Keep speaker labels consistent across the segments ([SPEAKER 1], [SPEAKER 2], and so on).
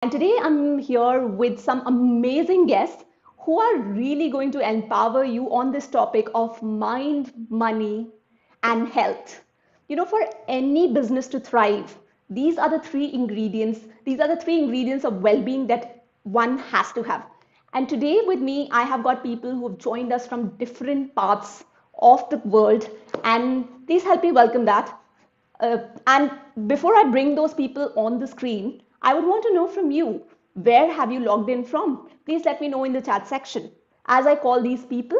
[SPEAKER 1] And today I'm here with some amazing guests who are really going to empower you on this topic of mind, money, and health. For any business to thrive, these are the three ingredients of well being that one has to have. And today with me, I have got people who have joined us from different parts of the world. And please help me welcome that. And before I bring those people on the screen, I would want to know from you, where have you logged in from? Please let me know in the chat section. As I call these people,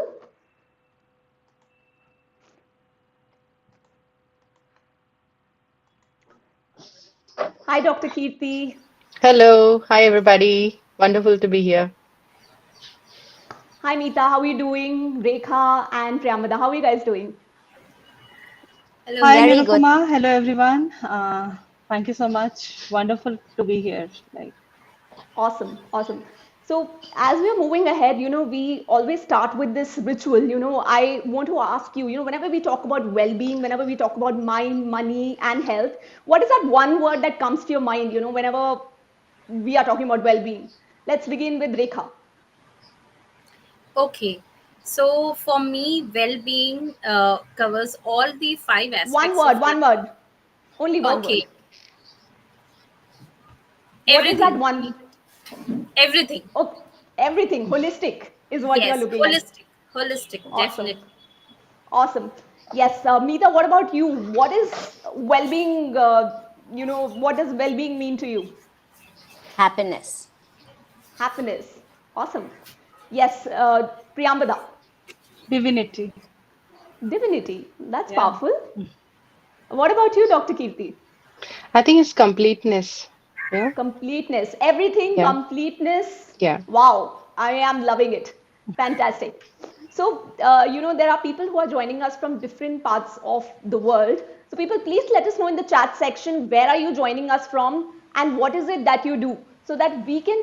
[SPEAKER 1] hi Dr. Kirthi,
[SPEAKER 2] Hello, hi everybody. Wonderful to be here.
[SPEAKER 1] hi Meeta, how are you doing? Rekha and Priyamvada, how are you guys doing?
[SPEAKER 3] Hello,
[SPEAKER 4] Hi
[SPEAKER 3] Meeta.
[SPEAKER 5] Very good.
[SPEAKER 4] Nirupama, hello everyone. Thank you so much. Wonderful to be here.
[SPEAKER 1] Awesome, awesome. So, as we are moving ahead, we always start with this ritual. I want to ask you, whenever we talk about well being, whenever we talk about mind, money, and health, what is that one word that comes to your mind, whenever we are talking about well being? Let's begin with Rekha.
[SPEAKER 3] Okay, so for me, well-being covers all the five
[SPEAKER 1] One
[SPEAKER 3] aspects of
[SPEAKER 1] word,
[SPEAKER 3] life.
[SPEAKER 1] one word, only one
[SPEAKER 3] Okay,
[SPEAKER 1] word. What is that
[SPEAKER 3] everything,
[SPEAKER 1] one?
[SPEAKER 3] everything.
[SPEAKER 1] Oh, everything, holistic is what you're
[SPEAKER 3] Yes,
[SPEAKER 1] looking at.
[SPEAKER 3] holistic,
[SPEAKER 1] Awesome.
[SPEAKER 3] definitely.
[SPEAKER 1] Awesome. Yes, Meeta, what about you? What is well-being? What does well-being mean to you?
[SPEAKER 5] Happiness.
[SPEAKER 1] Happiness. Awesome. Yes, Priyambada,
[SPEAKER 4] Divinity.
[SPEAKER 1] divinity. That's
[SPEAKER 4] Yeah.
[SPEAKER 1] powerful. What about you, Dr. Kirti?
[SPEAKER 2] I think it's completeness. Yeah,
[SPEAKER 1] Completeness. Everything,
[SPEAKER 2] yeah,
[SPEAKER 1] completeness.
[SPEAKER 2] yeah.
[SPEAKER 1] Wow, I am loving it. Fantastic. So, there are people who are joining us from different parts of the world. So, people, please let us know in the chat section where are you joining us from and what is it that you do so that we can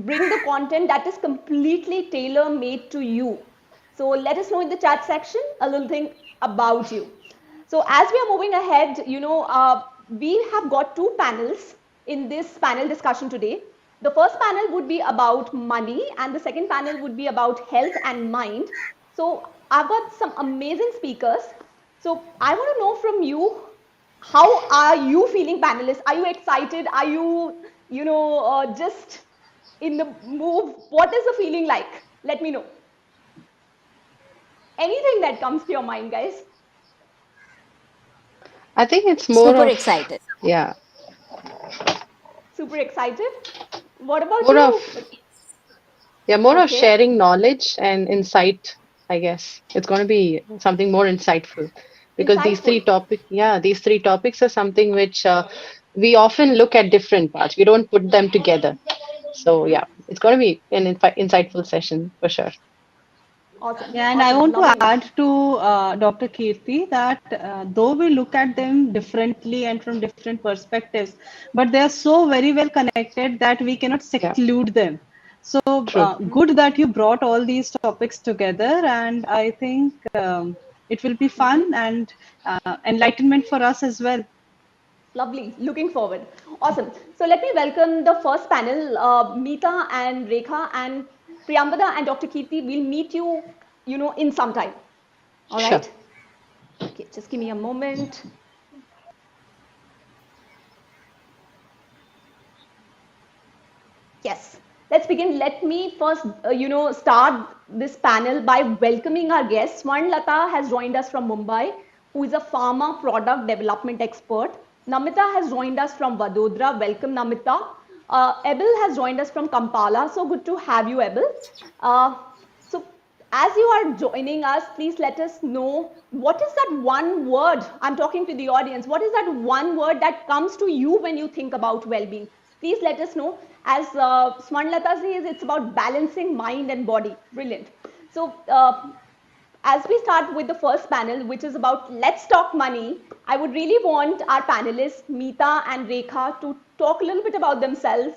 [SPEAKER 1] bring the content that is completely tailor made to you. So, let us know in the chat section a little thing about you. So as we are moving ahead, we have got two panels in this panel discussion today. The first panel would be about money and the second panel would be about health and mind. So I've got some amazing speakers. So I want to know from you, how are you feeling, panelists? Are you excited? Are you, just in the move? What is the feeling like? Let me know. Anything that comes to your mind, guys.
[SPEAKER 2] I think it's more
[SPEAKER 5] Super
[SPEAKER 2] of,
[SPEAKER 5] excited.
[SPEAKER 2] yeah,
[SPEAKER 1] Super excited. What about
[SPEAKER 2] more of,
[SPEAKER 1] you?
[SPEAKER 2] more of
[SPEAKER 1] Okay,
[SPEAKER 2] sharing knowledge and insight, I guess. It's going to be something more insightful because
[SPEAKER 1] insightful.
[SPEAKER 2] these three topics are something which we often look at different parts. We don't put them together. So, yeah, it's going to be an insightful session for sure.
[SPEAKER 1] Awesome,
[SPEAKER 4] Yeah, and I
[SPEAKER 1] awesome.
[SPEAKER 4] want to
[SPEAKER 1] Loving it.
[SPEAKER 4] add to Dr. Kirti that though we look at them differently and from different perspectives, but they are so very well connected that we cannot
[SPEAKER 2] Yeah,
[SPEAKER 4] seclude them. So
[SPEAKER 2] true.
[SPEAKER 4] good that you brought all these topics together, and I think it will be fun and enlightenment for us as well.
[SPEAKER 1] Lovely. Looking forward. Awesome. So let me welcome the first panel, Meeta and Rekha and Priyambada and Dr. Kirti. We'll meet you, in some time. All
[SPEAKER 2] Sure.
[SPEAKER 1] right. Okay, just give me a moment. Yes, let's begin. Let me first, start this panel by welcoming our guest. Swarnlata has joined us from Mumbai, who is a pharma product development expert. Namita has joined us from Vadodara. Welcome, Namita. Abel has joined us from Kampala. So good to have you, Abel. So as you are joining us, please let us know what is that one word. I'm talking to the audience. What is that one word that comes to you when you think about well-being? Please let us know. As Swarnlata says, it's about balancing mind and body. Brilliant. So as we start with the first panel, which is about let's talk money, I would really want our panelists, Meeta and Rekha, to talk a little bit about themselves,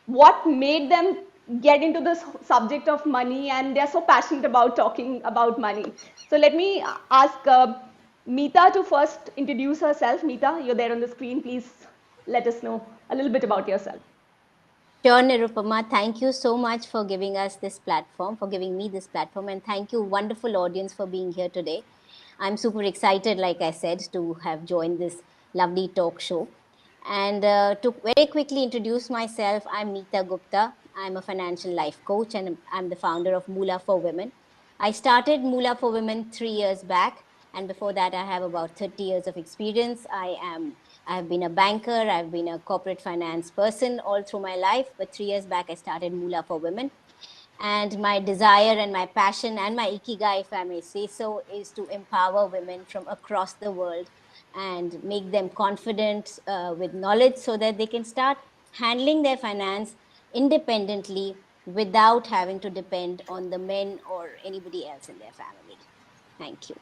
[SPEAKER 1] what made them get into this subject of money and they're so passionate about talking about money. So let me ask Meeta to first introduce herself. Meeta, you're there on the screen. Please let us know a little bit about yourself.
[SPEAKER 5] Sure, Nirupama. Thank you so much for giving us this platform, for giving me this platform. And thank you, wonderful audience, for being here today. I'm super excited, like I said, to have joined this lovely talk show. And to very quickly introduce myself, I'm Meeta Gupta. I'm a financial life coach and I'm the founder of Moolah for Women. I started Moolah for Women 3 years back. And before that, I have about 30 years of experience. I've been a banker, I've been a corporate finance person all through my life. But 3 years back, I started Moolah for Women. And my desire and my passion and my ikigai, if I may say so, is to empower women from across the world and make them confident with knowledge so that they can start handling their finance independently without having to depend on the men or anybody else in their family. Thank you.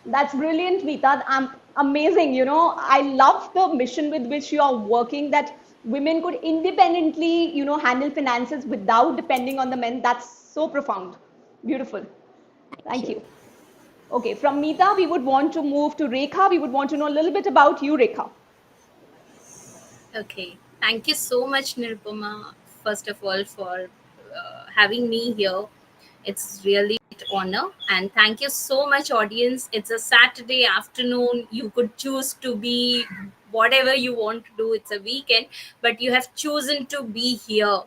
[SPEAKER 1] That's brilliant, Meeta. Amazing. I love the mission with which you are working, that women could independently, handle finances without depending on the men. That's so profound. Beautiful. Thank you. Okay, from Meeta, we would want to move to Rekha. We would want to know a little bit about you, Rekha.
[SPEAKER 3] Okay, thank you so much, Nirupama, first of all, for having me here. It's really an honor, and thank you so much, audience. It's a Saturday afternoon. You could choose to be whatever you want to do. It's a weekend, but you have chosen to be here.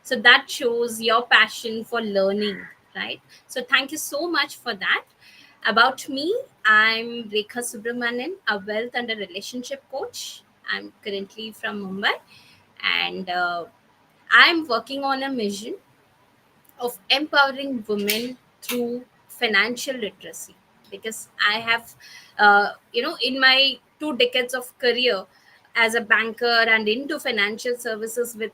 [SPEAKER 3] So that shows your passion for learning, right? So thank you so much for that. About me, I'm Rekha Subramanian, a wealth and a relationship coach. I'm currently from Mumbai, and I'm working on a mission of empowering women through financial literacy, because I have in my 2 decades of career as a banker and into financial services with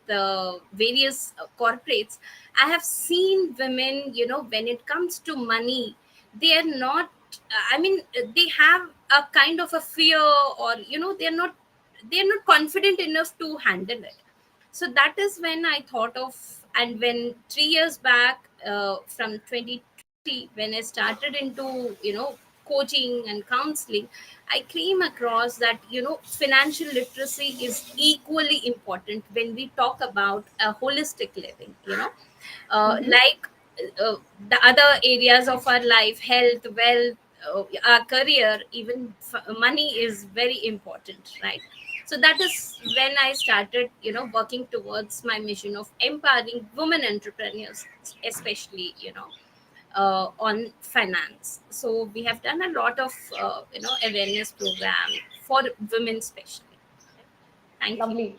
[SPEAKER 3] various corporates, I have seen women, when it comes to money, they are not, they have a kind of a fear, or they're not confident enough to handle it. So that is when I thought of, and when 3 years back, from 2020, when I started into coaching and counseling, I came across that financial literacy is equally important when we talk about a holistic living. Like the other areas of our life, health, wealth, our career, even money is very important, right? So that is when I started working towards my mission of empowering women entrepreneurs, especially on finance. So we have done a lot of awareness program for women especially. Thank you.
[SPEAKER 1] Lovely.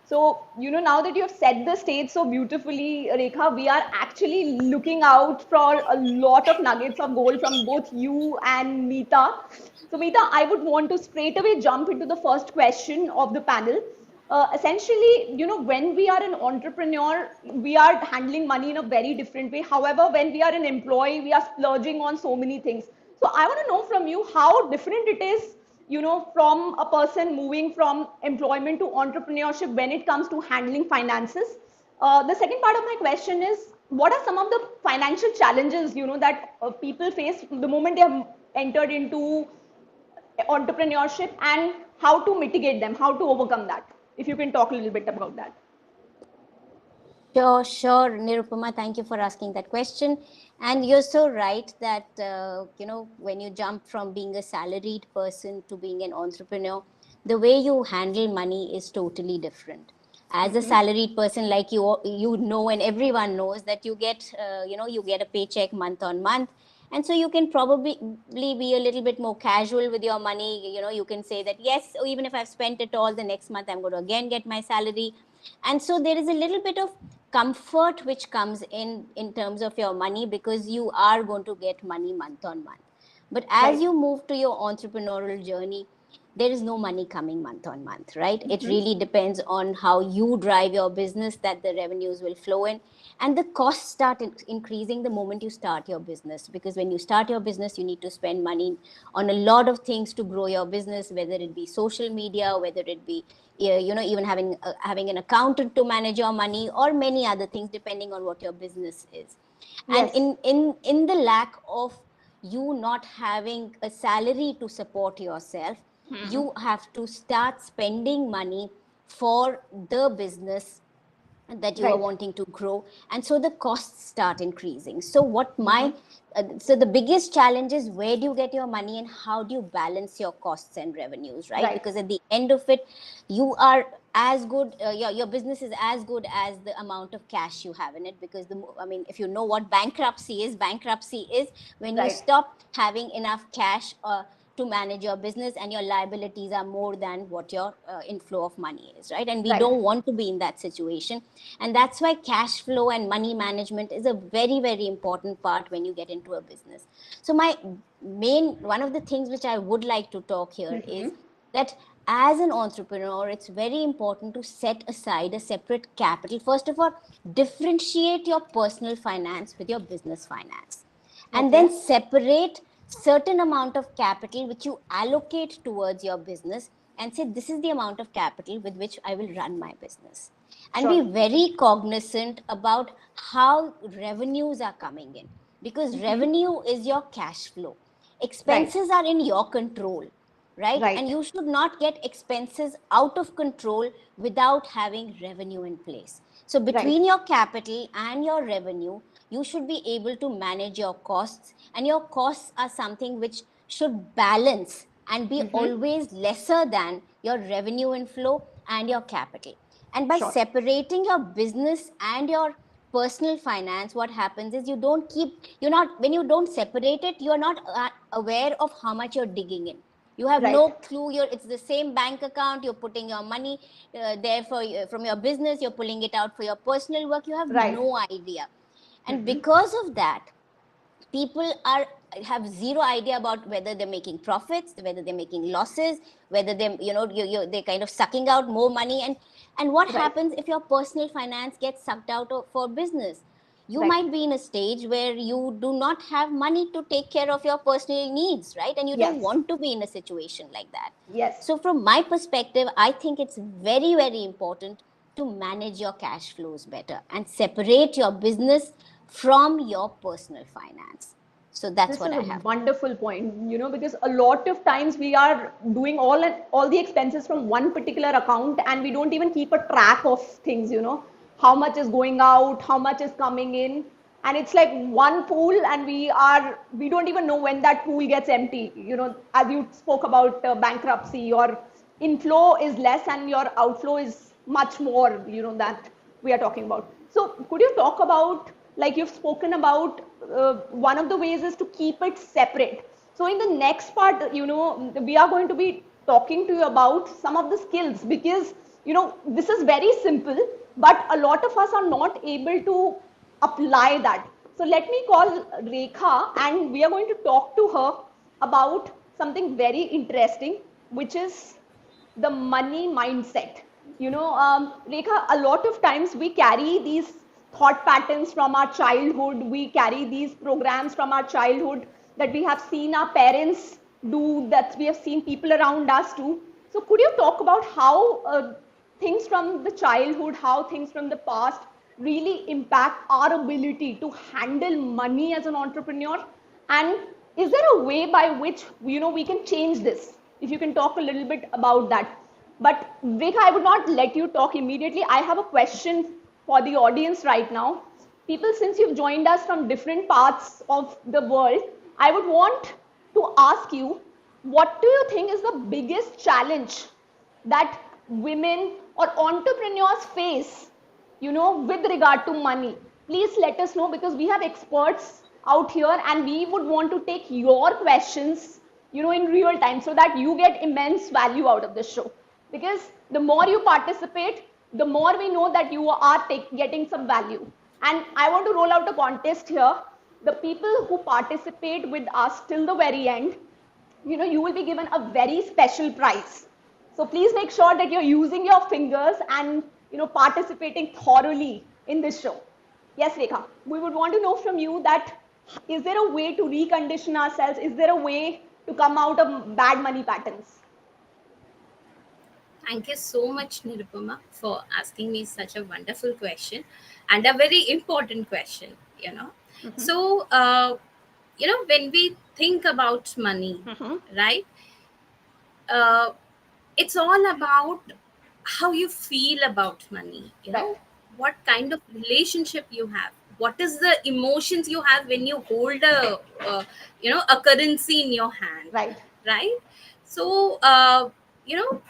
[SPEAKER 1] So, now that you have set the stage so beautifully, Rekha, we are actually looking out for a lot of nuggets of gold from both you and Meeta. So, Meeta, I would want to straight away jump into the first question of the panel. Essentially, when we are an entrepreneur, we are handling money in a very different way. However, when we are an employee, we are splurging on so many things. So, I want to know from you how different it is, from a person moving from employment to entrepreneurship when it comes to handling finances. The second part of my question is, what are some of the financial challenges, that people face the moment they have entered into entrepreneurship, and how to mitigate them, how to overcome that? If you can talk a little bit about that.
[SPEAKER 5] Sure, Nirupama. Thank you for asking that question. And you're so right that, when you jump from being a salaried person to being an entrepreneur, the way you handle money is totally different. As a salaried person, like you know, and everyone knows that you get, you get a paycheck month on month. And so you can probably be a little bit more casual with your money. You can say that, yes, even if I've spent it all, the next month I'm going to again get my salary. And so there is a little bit of comfort which comes in terms of your money, because you are going to get money month on month. But as you move to your entrepreneurial journey, there is no money coming month on month, right? It really depends on how you drive your business that the revenues will flow in. And the costs start increasing the moment you start your business, because when you start your business, you need to spend money on a lot of things to grow your business, whether it be social media, whether it be even having an accountant to manage your money, or many other things depending on what your business is. And in the lack of you not having a salary to support yourself, you have to start spending money for the business that you are wanting to grow, and so the costs start increasing. So what my so the biggest challenge is, where do you get your money and how do you balance your costs and revenues, right? Because at the end of it, you are as good, your business is as good as the amount of cash you have in it. Because if you know what bankruptcy is when you stop having enough cash to manage your business, and your liabilities are more than what your inflow of money is, right? And we don't want to be in that situation. And that's why cash flow and money management is a very, very important part when you get into a business. So one of the things which I would like to talk here is that as an entrepreneur, it's very important to set aside a separate capital. First of all, differentiate your personal finance with your business finance, and then separate certain amount of capital which you allocate towards your business, and say, this is the amount of capital with which I will run my business. And be very cognizant about how revenues are coming in, because revenue is your cash flow. Expenses are in your control, right? And you should not get expenses out of control without having revenue in place. So between your capital and your revenue, you should be able to manage your costs, and your costs are something which should balance and be always lesser than your revenue inflow and your capital. And by separating your business and your personal finance, what happens is, when you don't separate it, you're not aware of how much you're digging in. You have no clue. It's the same bank account. You're putting your money there from your business. You're pulling it out for your personal work. You have no idea. And because of that, people have zero idea about whether they're making profits, whether they're making losses, whether they're kind of sucking out more money. And what happens if your personal finance gets sucked out for business? You might be in a stage where you do not have money to take care of your personal needs, right? And you don't want to be in a situation like that. So from my perspective, I think it's very, very important to manage your cash flows better and separate your business from your personal finance. So that's what I have.
[SPEAKER 1] This is a wonderful point, because a lot of times we are doing all the expenses from one particular account, and we don't even keep a track of things, how much is going out, how much is coming in. And it's like one pool, and we don't even know when that pool gets empty. As you spoke about bankruptcy, your inflow is less and your outflow is much more, that we are talking about. So could you talk about, like you've spoken about, one of the ways is to keep it separate. So in the next part, we are going to be talking to you about some of the skills, because, this is very simple, but a lot of us are not able to apply that. So let me call Rekha, and we are going to talk to her about something very interesting, which is the money mindset. Rekha, a lot of times we carry these thought patterns from our childhood. We carry these programs from our childhood that we have seen our parents do, that we have seen people around us do. So could you talk about how things from the childhood, how things from the past really impact our ability to handle money as an entrepreneur? And is there a way by which, we can change this? If you can talk a little bit about that. But Rekha, I would not let you talk immediately. I have a question for the audience right now. People, since you've joined us from different parts of the world, I would want to ask you, what do you think is the biggest challenge that women or entrepreneurs face, with regard to money? Please let us know, because we have experts out here, and we would want to take your questions, in real time, so that you get immense value out of this show. Because the more you participate, the more we know that you are getting some value. And I want to roll out a contest here. The people who participate with us till the very end, you will be given a very special prize. So please make sure that you're using your fingers and, participating thoroughly in this show. Yes, Rekha, we would want to know from you that, is there a way to recondition ourselves? Is there a way to come out of bad money patterns?
[SPEAKER 3] Thank you so much, Nirupama, for asking me such a wonderful question and a very important question. So, when we think about money, right, it's all about how you feel about money,
[SPEAKER 1] Right.
[SPEAKER 3] what kind of relationship you have, what is the emotions you have when you hold a currency in your hand,
[SPEAKER 1] Right.
[SPEAKER 3] right? So you know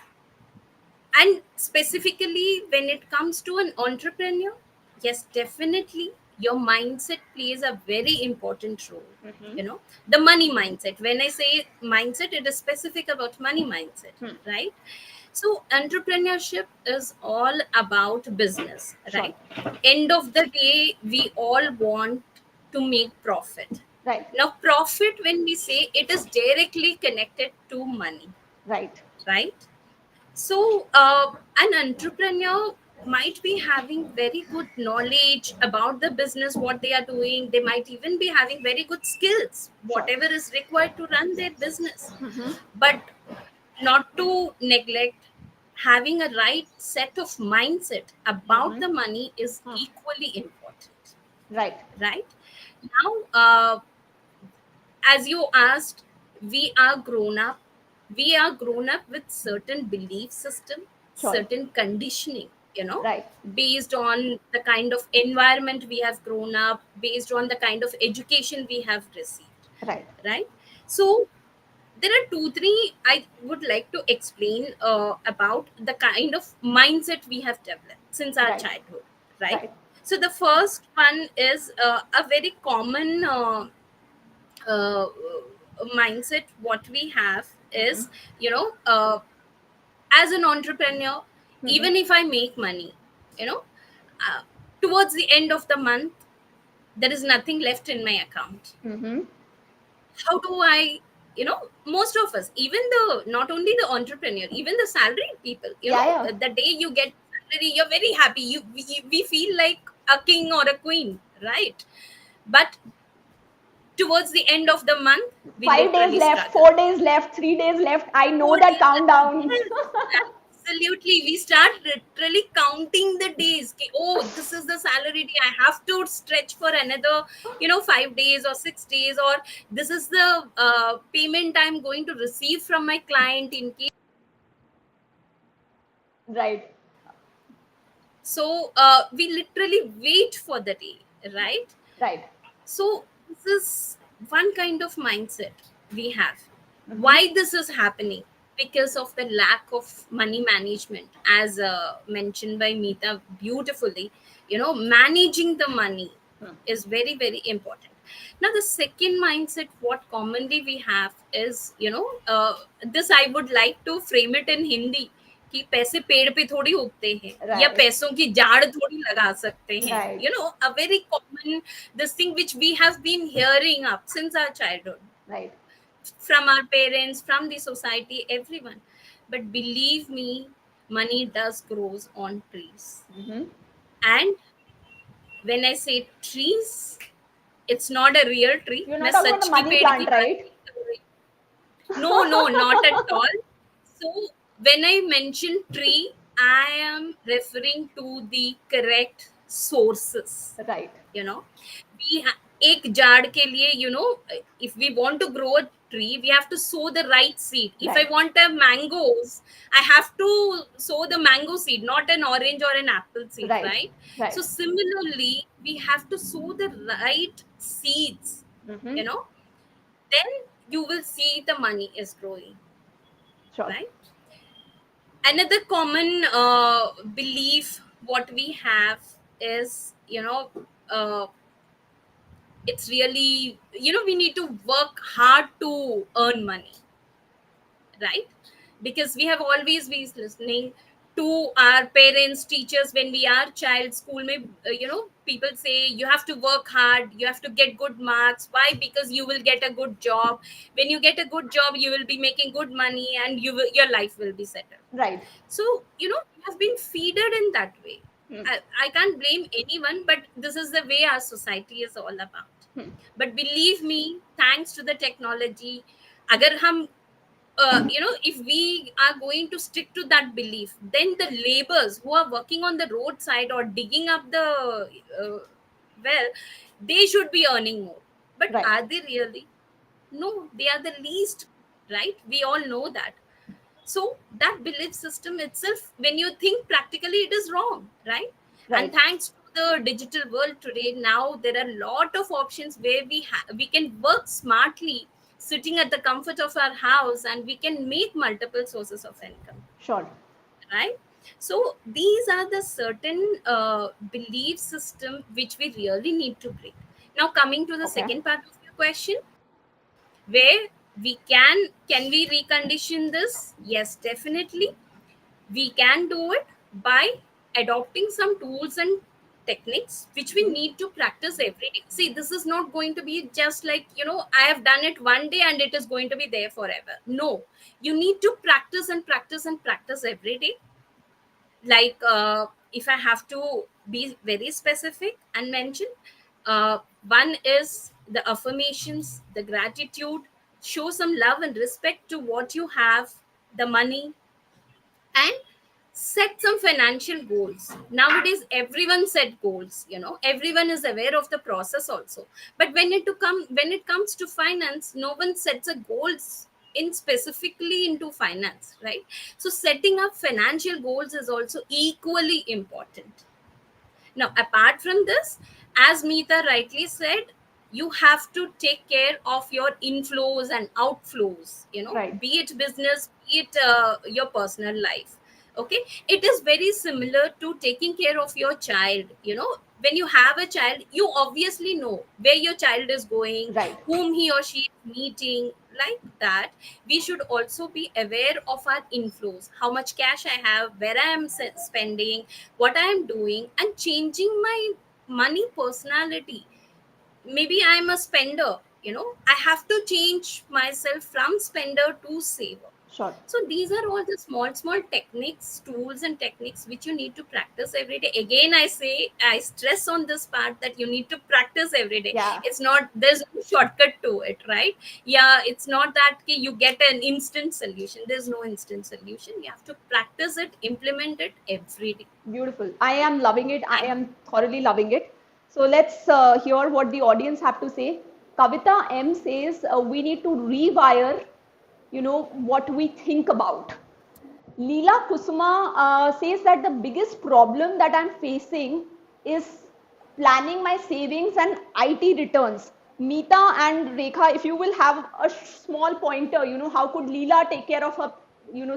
[SPEAKER 3] and specifically when it comes to an entrepreneur, yes, definitely your mindset plays a very important role.
[SPEAKER 1] Mm-hmm.
[SPEAKER 3] The money mindset, when I say mindset, it is specific about money mindset,
[SPEAKER 1] Hmm.
[SPEAKER 3] right? So entrepreneurship is all about business,
[SPEAKER 1] Sure.
[SPEAKER 3] right? End of the day, we all want to make profit.
[SPEAKER 1] Right.
[SPEAKER 3] Now profit, when we say, it is directly connected to money,
[SPEAKER 1] Right.
[SPEAKER 3] right? So, an entrepreneur might be having very good knowledge about the business, what they are doing. They might even be having very good skills,
[SPEAKER 1] Sure.
[SPEAKER 3] whatever is required to run their business.
[SPEAKER 1] Mm-hmm.
[SPEAKER 3] But not to neglect, having a right set of mindset about
[SPEAKER 1] Mm-hmm.
[SPEAKER 3] the money is
[SPEAKER 1] Hmm.
[SPEAKER 3] equally important,
[SPEAKER 1] Right.
[SPEAKER 3] right? Now, as you asked, we are grown up. We are grown up with certain belief system,
[SPEAKER 1] Sure.
[SPEAKER 3] certain conditioning,
[SPEAKER 1] Right.
[SPEAKER 3] based on the kind of environment we have grown up, based on the kind of education we have received,
[SPEAKER 1] Right.
[SPEAKER 3] right? So there are two, three I would like to explain about the kind of mindset we have developed since our
[SPEAKER 1] Right.
[SPEAKER 3] childhood, right?
[SPEAKER 1] Right.
[SPEAKER 3] So the first one is a very common uh, mindset what we have
[SPEAKER 1] Mm-hmm.
[SPEAKER 3] is, as an entrepreneur,
[SPEAKER 1] Mm-hmm.
[SPEAKER 3] even if I make money, you know uh, towards the end of the month, there is nothing left in my account.
[SPEAKER 1] Mm-hmm.
[SPEAKER 3] How do I, most of us, even the, not only the entrepreneur, even the salaried people,
[SPEAKER 1] Yeah. Yeah.
[SPEAKER 3] the day you get salary, you're very happy, we feel like a king or a queen, right? But towards the end of the month, we
[SPEAKER 1] 5 days
[SPEAKER 3] literally
[SPEAKER 1] left,
[SPEAKER 3] struggle.
[SPEAKER 1] 4 days left, 3 days left. I know
[SPEAKER 3] 4
[SPEAKER 1] that
[SPEAKER 3] days.
[SPEAKER 1] countdown.
[SPEAKER 3] Yes, absolutely. We start literally counting the days. Oh, this is the salary day. I have to stretch for another, 5 days or 6 days, or this is the payment I'm going to receive from my client in case.
[SPEAKER 1] Right.
[SPEAKER 3] So we literally wait for the day, right?
[SPEAKER 1] Right.
[SPEAKER 3] So this is one kind of mindset we have.
[SPEAKER 1] Mm-hmm.
[SPEAKER 3] Why this is happening? Because of the lack of money management, as mentioned by Meeta beautifully. Managing the money
[SPEAKER 1] Hmm.
[SPEAKER 3] is very, very important. Now, the second mindset, what commonly we have is, this I would like to frame it in Hindi, कि पैसे पेड़ पे थोड़ी उगते हैं या
[SPEAKER 1] Right.
[SPEAKER 3] पैसों की झाड़ थोड़ी लगा सकते हैं.
[SPEAKER 1] Right.
[SPEAKER 3] A very common this thing which we have been hearing up since our childhood,
[SPEAKER 1] Right.
[SPEAKER 3] from our parents, from the society, everyone. But believe me, money does grows on trees.
[SPEAKER 1] Mm-hmm.
[SPEAKER 3] And when I say trees, it's not a real tree.
[SPEAKER 1] You're
[SPEAKER 3] मैं
[SPEAKER 1] not talking about
[SPEAKER 3] such
[SPEAKER 1] the
[SPEAKER 3] की
[SPEAKER 1] money
[SPEAKER 3] पेड़ की
[SPEAKER 1] plant,
[SPEAKER 3] बात
[SPEAKER 1] right?
[SPEAKER 3] नहीं कर रही. No, no, not at all. So when I mention tree, I am referring to the correct sources.
[SPEAKER 1] Right.
[SPEAKER 3] एक झाड़ के लिए, if we want to grow a tree, we have to sow the right seed. If I
[SPEAKER 1] Right.
[SPEAKER 3] want a mangoes, I have to sow the mango seed, not an orange or an apple seed,
[SPEAKER 1] Right.
[SPEAKER 3] right?
[SPEAKER 1] Right.
[SPEAKER 3] So similarly, we have to sow the right seeds,
[SPEAKER 1] Mm-hmm.
[SPEAKER 3] you know then you will see the money is growing,
[SPEAKER 1] Sure.
[SPEAKER 3] right? Another common belief what we have is, uh, it's really, we need to work hard to earn money, right? Because we have always been listening to our parents, teachers, when we are child school mein, people say you have to work hard, you have to get good marks. Why? Because you will get a good job. When you get a good job, you will be making good money, and your life will be settled.
[SPEAKER 1] Right.
[SPEAKER 3] So, we have been feeded in that way.
[SPEAKER 1] Hmm.
[SPEAKER 3] I can't blame anyone, but this is the way our society is all about.
[SPEAKER 1] Hmm.
[SPEAKER 3] But believe me, thanks to the technology, agar hum, if we are going to stick to that belief, then the laborers who are working on the roadside or digging up the well, they should be earning more. But
[SPEAKER 1] Right.
[SPEAKER 3] are they really? No, they are the least, right? We all know that. So that belief system itself, when you think practically, it is wrong, right? And
[SPEAKER 1] Right.
[SPEAKER 3] thanks to the digital world today, now there are a lot of options where we can work smartly, sitting at the comfort of our house, and we can make multiple sources of income,
[SPEAKER 1] Sure.
[SPEAKER 3] right? So these are the certain belief system which we really need to break. Now coming to the
[SPEAKER 1] Okay.
[SPEAKER 3] second part of your question, where we can we recondition this? Yes, definitely we can do it by adopting some tools and techniques which we
[SPEAKER 1] Mhm.
[SPEAKER 3] need to practice every day. See, this is not going to be just like, I have done it one day and it is going to be there forever. No, you need to practice and practice and practice every day. Like, if I have to be very specific and mention, one is the affirmations, the gratitude, show some love and respect to what you have, the money, and set some financial goals. Nowadays everyone set goals, everyone is aware of the process also, but when it comes to finance, no one sets a goals in specifically into finance, right? So setting up financial goals is also equally important. Now, apart from this, as Meeta rightly said, you have to take care of your inflows and outflows,
[SPEAKER 1] Right.
[SPEAKER 3] be it business, be it your personal life. Okay. It is very similar to taking care of your child. When you have a child, you obviously know where your child is going,
[SPEAKER 1] Right.
[SPEAKER 3] whom he or she is meeting, like that. We should also be aware of our inflows, how much cash I have, where I am spending, what I am doing, and changing my money personality. Maybe I'm a spender, I have to change myself from spender to saver.
[SPEAKER 1] Sure.
[SPEAKER 3] So these are all the small techniques, tools and techniques which you need to practice every day. Again, I stress on this part that you need to practice every day.
[SPEAKER 1] Yeah.
[SPEAKER 3] It's not, there's no shortcut to it, right? Yeah, it's not that you get an instant solution. There's no instant solution. You have to practice it, implement it every day.
[SPEAKER 1] Beautiful. I am loving it. I am thoroughly loving it. So let's hear what the audience have to say. Kavita M says we need to rewire, what we think about. Leela Kusuma says that the biggest problem that I'm facing is planning my savings and IT returns. Meeta and Rekha, if you will have a small pointer, how could Leela take care of her,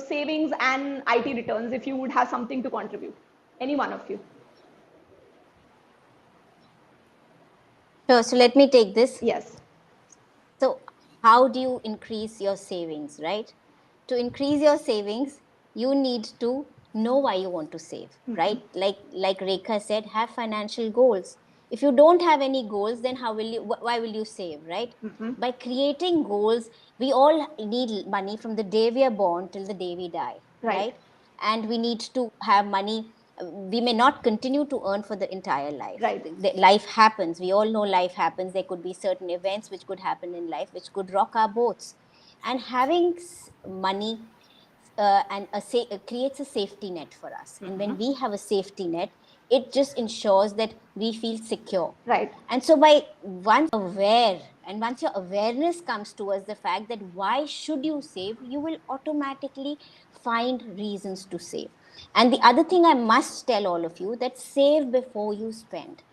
[SPEAKER 1] savings and IT returns if you would have something to contribute? Any one of you.
[SPEAKER 5] Sure. So let me take this.
[SPEAKER 1] Yes.
[SPEAKER 5] So, how do you increase your savings, right? To increase your savings, you need to know why you want to save, right? Like Rekha said, have financial goals. If you don't have any goals, then why will you save, right? By creating goals, we all need money from the day we are born till the day we die,
[SPEAKER 1] Right.
[SPEAKER 5] right? And we need to have money. We may not continue to earn for the entire life.
[SPEAKER 1] Right.
[SPEAKER 5] Life happens. We all know life happens. There could be certain events which could happen in life which could rock our boats. And having money creates a safety net for us. And when we have a safety net, it just ensures that we feel secure.
[SPEAKER 1] Right.
[SPEAKER 5] And so by once aware, and once your awareness comes towards the fact that why should you save, you will automatically find reasons to save. And the other thing I must tell all of you, that save before you spend.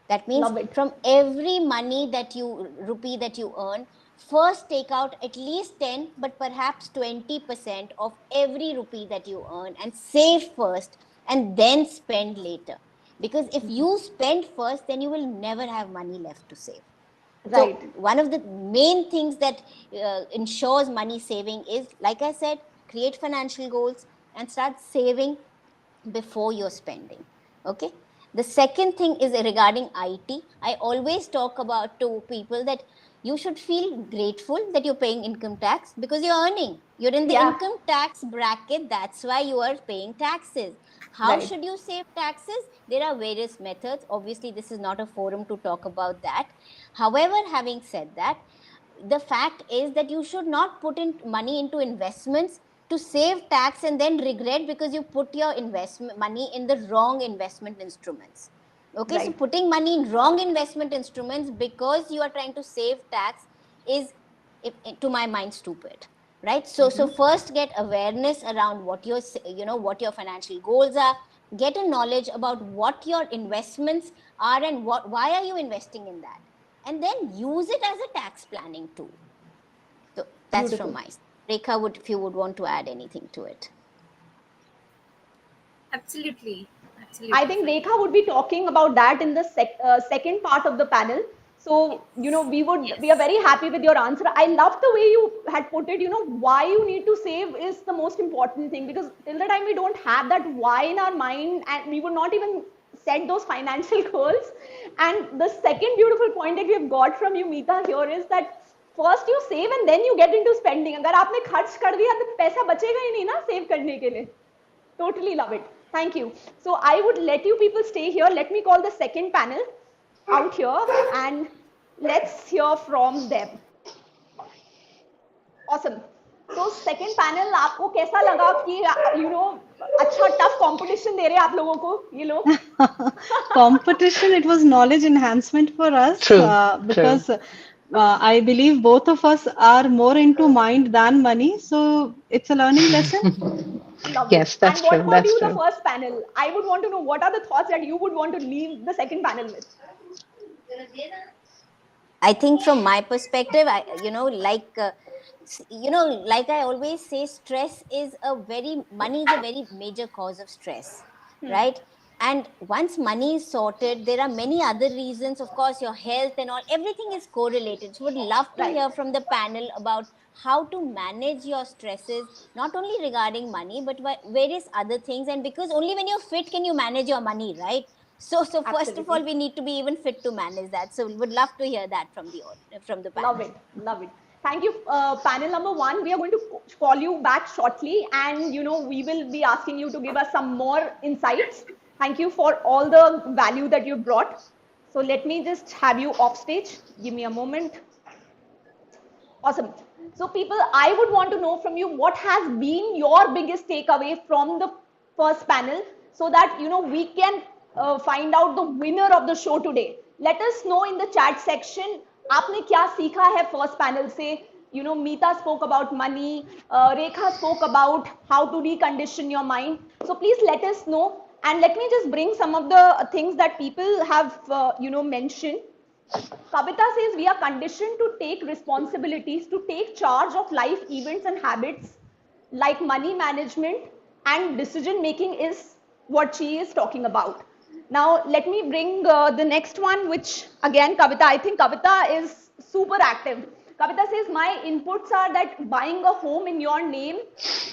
[SPEAKER 5] That means
[SPEAKER 1] Love it.
[SPEAKER 5] from every rupee that you earn, first take out at least 10, but perhaps 20% of every rupee that you earn and save first and then spend later. Because if you spend first, then you will never have money left to save. So
[SPEAKER 1] Right.
[SPEAKER 5] one of the main things that ensures money saving is, like I said, create financial goals and start saving before you're spending. Okay. The second thing is regarding IT. I always talk about to people that you should feel grateful that you're paying income tax because you're earning. You're in the
[SPEAKER 1] Yeah.
[SPEAKER 5] income tax bracket. That's why you are paying taxes. How
[SPEAKER 1] Right.
[SPEAKER 5] should you save taxes? There are various methods. Obviously, this is not a forum to talk about that. However, having said that, the fact is that you should not put in money into investments to save tax and then regret because you put your investment money in the wrong investment instruments. Okay, so
[SPEAKER 1] Right.
[SPEAKER 5] putting money in wrong investment instruments because you are trying to save tax is, to my mind, stupid. right? So first get awareness around what your, what your financial goals are. Get a knowledge about what your investments are and why are you investing in that, and then use it as a tax planning tool. So that's from
[SPEAKER 1] Beautiful.
[SPEAKER 5] my side. Rekha, if you would want to add anything to it.
[SPEAKER 3] Absolutely.
[SPEAKER 1] I
[SPEAKER 3] Absolutely
[SPEAKER 1] think
[SPEAKER 3] fine.
[SPEAKER 1] Rekha would be talking about that in the second part of the panel. So, we are
[SPEAKER 3] Yes.
[SPEAKER 1] very happy with your answer. I love the way you had put it, why you need to save is the most important thing, because till the time we don't have that why in our mind, and we would not even set those financial goals. And the second beautiful point that we have got from you, Meeta, here is that first you save and then you get into spending. अगर आपने खर्च कर दिया तो पैसा बचेगा ही नहीं ना सेव करने के लिए. Totally love it. Thank you. So I would let you people stay here. Let me call the second panel out here and let's hear from them. Awesome. So second panel, आपको कैसा लगा कि अच्छा tough competition दे रहे हैं आप लोगों को ये लोग?
[SPEAKER 4] Competition, it was knowledge enhancement for us
[SPEAKER 2] True, true.
[SPEAKER 4] because I believe both of us are more into mind than money. So it's a learning lesson.
[SPEAKER 1] Love it.
[SPEAKER 2] Yes, that's
[SPEAKER 1] And what
[SPEAKER 2] true.
[SPEAKER 1] about
[SPEAKER 2] That's
[SPEAKER 1] you, the
[SPEAKER 2] true.
[SPEAKER 1] first panel? I would want to know what are the thoughts that you would want to leave the second panel with?
[SPEAKER 5] I think from my perspective, like I always say, money is a very major cause of stress, right? And once money is sorted, there are many other reasons. Of course, your health and all, everything is correlated. So would love to
[SPEAKER 1] Right.
[SPEAKER 5] hear from the panel about how to manage your stresses, not only regarding money, but various other things. And because only when you're fit can you manage your money, right? So first of all,
[SPEAKER 1] Absolutely.
[SPEAKER 5] we need to be even fit to manage that. So we would love to hear that from the
[SPEAKER 1] Love
[SPEAKER 5] panel.
[SPEAKER 1] it. Love it. Thank you, panel number one. We are going to call you back shortly, and we will be asking you to give us some more insights. Thank you for all the value that you brought. So let me just have you off stage. Give me a moment. Awesome. So, people, I would want to know from you what has been your biggest takeaway from the first panel, so that we can find out the winner of the show today. Let us know in the chat section. आपने क्या सीखा है first panel से? Meeta spoke about money. Rekha spoke about how to recondition your mind. So please let us know. And let me just bring some of the things that people have, mentioned. Kavita says we are conditioned to take responsibilities, to take charge of life events and habits like money management and decision making is what she is talking about. Now, let me bring the next one, which again, Kavita, I think Kavita is super active. Kavita says, my inputs are that buying a home in your name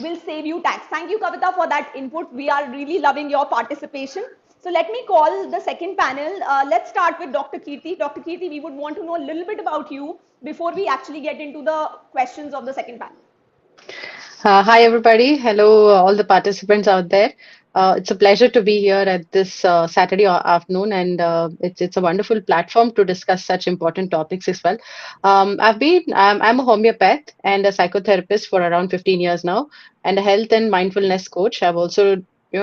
[SPEAKER 1] will save you tax. Thank you, Kavita, for that input. We are really loving your participation. So let me call the second panel. Let's start with Dr. Kirthi. Dr. Kirthi, we would want to know a little bit about you before we actually get into the questions of the second panel.
[SPEAKER 2] Hi, everybody. Hello, all the participants out there. It's a pleasure to be here at this Saturday afternoon, and it's a wonderful platform to discuss such important topics as well. I'm a homeopath and a psychotherapist for around 15 years now, and a health and mindfulness coach. I've also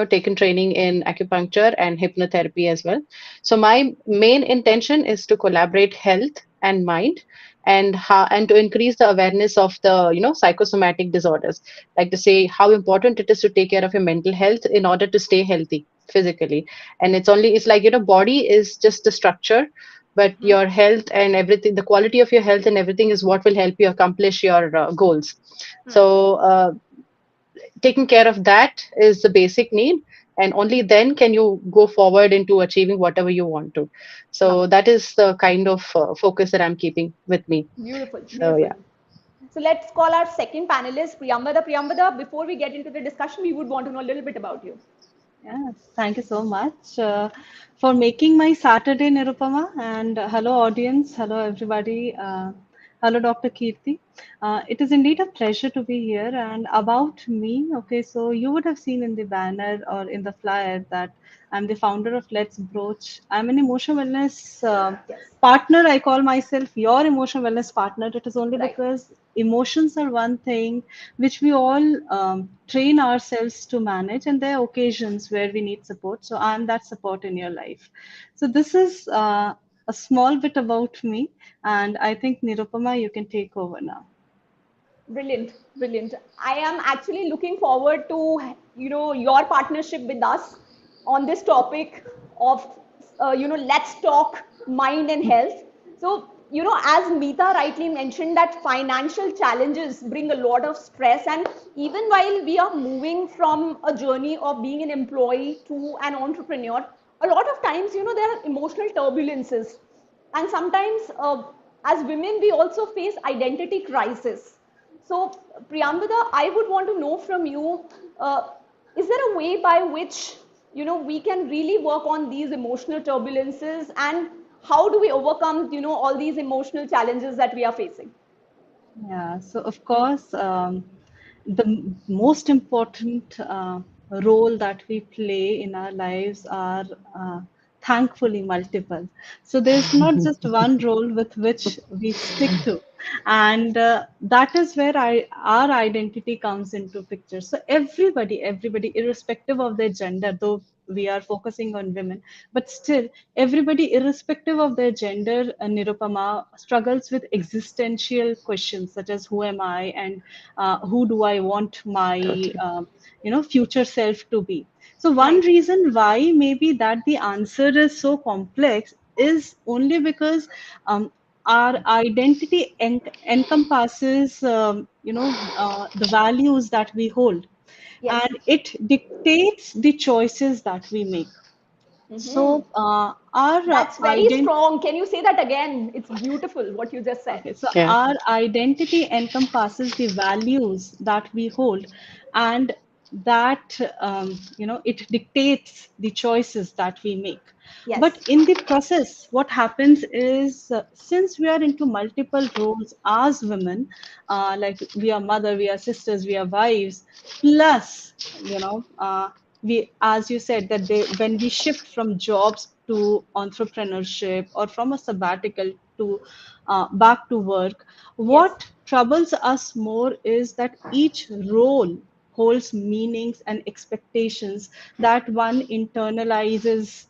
[SPEAKER 2] taken training in acupuncture and hypnotherapy as well. So my main intention is to collaborate health and mind and to increase the awareness of the psychosomatic disorders, like to say how important it is to take care of your mental health in order to stay healthy physically. And it's like body is just the structure, but your health and everything, the quality of your health and everything is what will help you accomplish your goals. So taking care of that is the basic need, and only then can you go forward into achieving whatever you want to.
[SPEAKER 1] Love
[SPEAKER 2] So
[SPEAKER 1] it.
[SPEAKER 2] that is the kind of focus that I'm keeping with me.
[SPEAKER 1] Beautiful,
[SPEAKER 2] So
[SPEAKER 1] beautiful.
[SPEAKER 2] yeah.
[SPEAKER 1] So let's call our second panelist, Priyamvada. Priyamvada, before we get into the discussion, we would want to know a little bit about you.
[SPEAKER 4] Yes, thank you so much for making my Saturday, Nirupama. And hello, audience. Hello, everybody. Hello, Dr. Kirti. It is indeed a pleasure to be here. And about me, okay, so you would have seen in the banner or in the flyer that I'm the founder of Let's Broach. I'm an emotional wellness
[SPEAKER 1] Yes.
[SPEAKER 4] partner. I call myself your emotional wellness partner. It is only
[SPEAKER 1] Right.
[SPEAKER 4] because emotions are one thing which we all train ourselves to manage, and there are occasions where we need support. So I'm that support in your life. So this is a small bit about me, and I think Nirupama, you can take over now.
[SPEAKER 1] Brilliant, brilliant. I am actually looking forward to your partnership with us on this topic of let's talk mind and health. So as Meeta rightly mentioned, that financial challenges bring a lot of stress, and even while we are moving from a journey of being an employee to an entrepreneur, a lot of times there are emotional turbulences, and sometimes as women we also face identity crisis. So, Priyamvada, I would want to know from you, is there a way by which we can really work on these emotional turbulences, and how do we overcome all these emotional challenges that we are facing?
[SPEAKER 4] Yeah, so of course, most important role that we play in our lives are thankfully multiple. So there's not just one role with which we stick to, and that is where our identity comes into picture. So everybody, irrespective of their gender, though we are focusing on women, but still everybody, irrespective of their gender, Nirupama, struggles with existential questions such as who am I, and who do I want my
[SPEAKER 2] Totally.
[SPEAKER 4] future self to be. So one
[SPEAKER 1] Right.
[SPEAKER 4] reason why maybe that the answer is so complex is only because our identity encompasses the values that we hold,
[SPEAKER 1] Yes.
[SPEAKER 4] and it dictates the choices that we make.
[SPEAKER 1] Mm-hmm.
[SPEAKER 4] So our
[SPEAKER 1] That's very
[SPEAKER 4] identity.
[SPEAKER 1] strong. Can you say that again? It's beautiful what you just said.
[SPEAKER 4] Okay, so
[SPEAKER 2] Yeah.
[SPEAKER 4] our identity encompasses the values that we hold, and that it dictates the choices that we make. But
[SPEAKER 1] Yes.
[SPEAKER 4] in the process, what happens is, since we are into multiple roles as women, like we are mother, we are sisters, we are wives, plus we, as you said, that when we shift from jobs to entrepreneurship, or from a sabbatical to back to work,
[SPEAKER 1] Yes.
[SPEAKER 4] what troubles us more is that each role holds meanings and expectations that one internalizes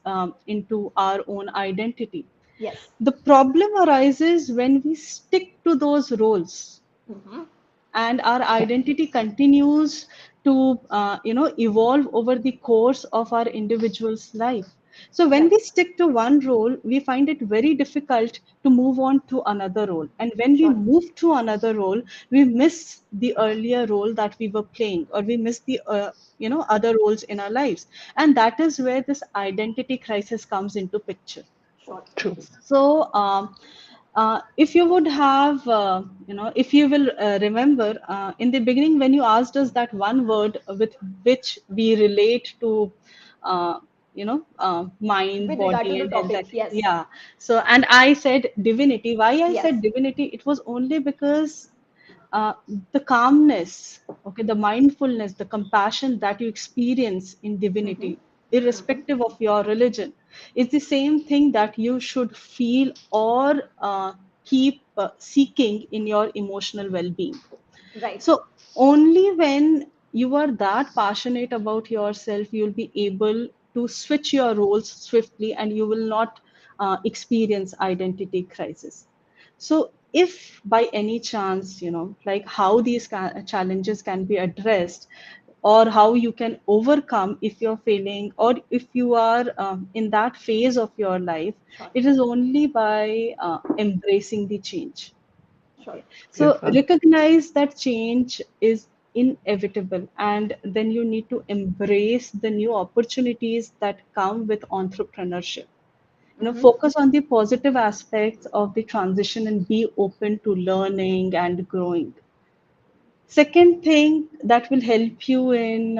[SPEAKER 4] into our own identity.
[SPEAKER 1] Yes.
[SPEAKER 4] The problem arises when we stick to those roles,
[SPEAKER 1] Mm-hmm.
[SPEAKER 4] and our
[SPEAKER 2] Yeah.
[SPEAKER 4] identity continues to evolve over the course of our individual's life. So when
[SPEAKER 1] Right.
[SPEAKER 4] we stick to one role, we find it very difficult to move on to another role, and when we
[SPEAKER 1] Sure.
[SPEAKER 4] move to another role, we miss the earlier role that we were playing, or we miss the other roles in our lives, and that is where this identity crisis comes into picture.
[SPEAKER 1] Sure.
[SPEAKER 2] True.
[SPEAKER 4] So, if you would have, if you will remember, in the beginning, when you asked us that one word with which we relate to, mind,
[SPEAKER 1] With regard to
[SPEAKER 4] body,
[SPEAKER 1] the
[SPEAKER 4] and health, I
[SPEAKER 1] topic,
[SPEAKER 4] think,
[SPEAKER 1] yes.
[SPEAKER 4] yeah. So, and I said divinity. Why I
[SPEAKER 1] Yes.
[SPEAKER 4] said divinity? It was only because uh, the calmness, okay, the mindfulness, the compassion that you experience in
[SPEAKER 1] Mm-hmm.
[SPEAKER 4] divinity,
[SPEAKER 1] Mm-hmm.
[SPEAKER 4] irrespective of your religion, is the same thing that you should feel, or keep seeking in your emotional well being.
[SPEAKER 1] Right.
[SPEAKER 4] So, only when you are that passionate about yourself, you'll be able to switch your roles swiftly, and you will not experience identity crisis. So, if by any chance, like how these challenges can be addressed, or how you can overcome if you're failing, or if you are in that phase of your life,
[SPEAKER 1] Sure.
[SPEAKER 4] it is only by embracing the change.
[SPEAKER 1] Sure.
[SPEAKER 4] Okay. So
[SPEAKER 2] Beautiful.
[SPEAKER 4] recognize that change is inevitable, and then you need to embrace the new opportunities that come with entrepreneurship.
[SPEAKER 1] Mm-hmm.
[SPEAKER 4] Focus on the positive aspects of the transition and be open to learning and growing. Second thing that will help you in,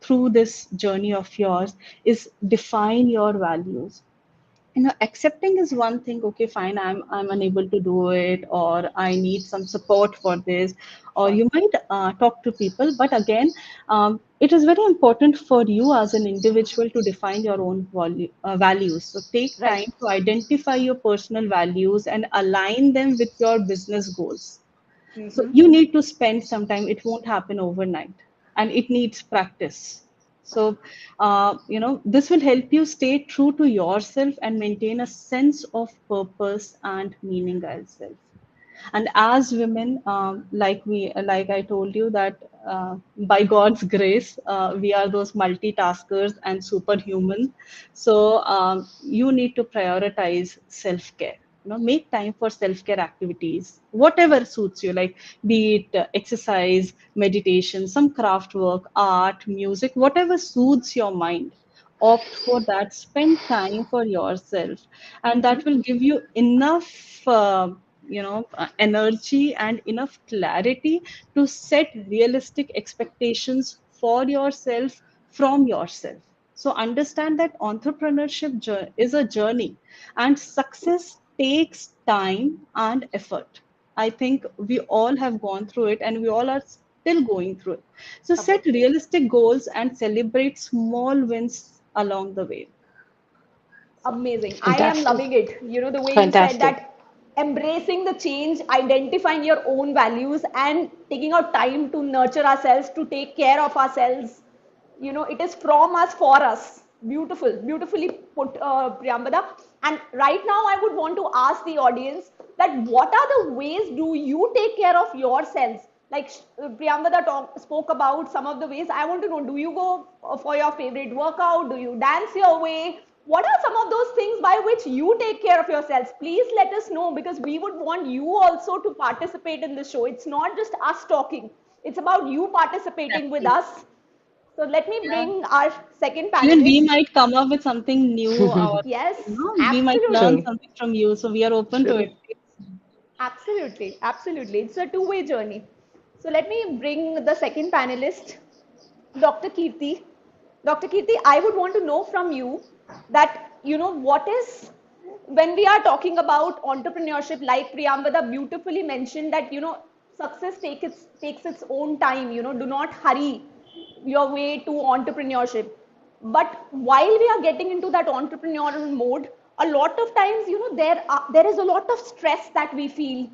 [SPEAKER 4] through this journey of yours, is define your values. Accepting is one thing. Okay, fine, I'm unable to do it, or I need some support for this, or
[SPEAKER 1] Sure.
[SPEAKER 4] you might talk to people. But again, it is very important for you as an individual to define your own values. So take
[SPEAKER 1] Right.
[SPEAKER 4] time to identify your personal values and align them with your business goals. So
[SPEAKER 1] Mm-hmm.
[SPEAKER 4] you need to spend some time. It won't happen overnight, and it needs practice. So, this will help you stay true to yourself and maintain a sense of purpose and meaning as well. And as women, like I told you that by God's grace, we are those multitaskers and superhuman. So you need to prioritize self-care. Make time for self-care activities, whatever suits you, like be it exercise, meditation, some craft work, art, music, whatever suits your mind. Opt for that. Spend time for yourself, and that will give you enough energy and enough clarity to set realistic expectations for yourself from yourself. So understand that entrepreneurship is a journey, and success takes time and effort. I think we all have gone through it, and we all are still going through it. So set
[SPEAKER 1] Obviously.
[SPEAKER 4] realistic goals and celebrate small wins along the way. So
[SPEAKER 1] Amazing. I am
[SPEAKER 2] Fantastic.
[SPEAKER 1] loving it. You know, the way you said
[SPEAKER 2] Fantastic.
[SPEAKER 1] that embracing the change, identifying your own values, and taking out time to nurture ourselves, to take care of ourselves. You know, it is from us for us. Beautiful, beautifully put, Priyambada. And right now, I would want to ask the audience that what are the ways do you take care of yourselves? Like Priyambada spoke about some of the ways. I want to know, do you go for your favorite workout? Do you dance your way? What are some of those things by which you take care of yourselves? Please let us know, because we would want you also to participate in the show. It's not just us talking, it's about you participating with
[SPEAKER 4] Absolutely.
[SPEAKER 1] us. So let me
[SPEAKER 4] Yeah.
[SPEAKER 1] bring our second
[SPEAKER 4] Even we
[SPEAKER 1] panelist.
[SPEAKER 4] might come up with something new, or
[SPEAKER 1] Yes,
[SPEAKER 4] we might
[SPEAKER 1] absolutely.
[SPEAKER 4] learn
[SPEAKER 2] True.
[SPEAKER 4] something from you. So we are open to
[SPEAKER 2] True.
[SPEAKER 4] it.
[SPEAKER 1] Absolutely, absolutely. It's a two-way journey. So let me bring the second panelist, Dr. Kirti. Dr. Kirti, I would want to know from you that, what is, when we are talking about entrepreneurship, like Priyamvada beautifully mentioned, that, success takes its own time, do not hurry your way to entrepreneurship. But while we are getting into that entrepreneurial mode, a lot of times, there is a lot of stress that we feel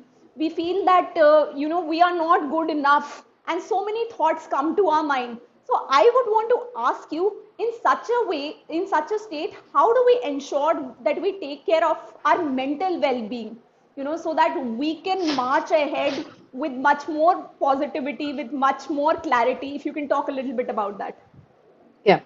[SPEAKER 1] that we are not good enough, and so many thoughts come to our mind. So I would want to ask you, in such a way, in such a state, how do we ensure that we take care of our mental well-being, so that we can march ahead with much more positivity, with much more clarity? If you can talk a little bit about that.
[SPEAKER 2] Yeah.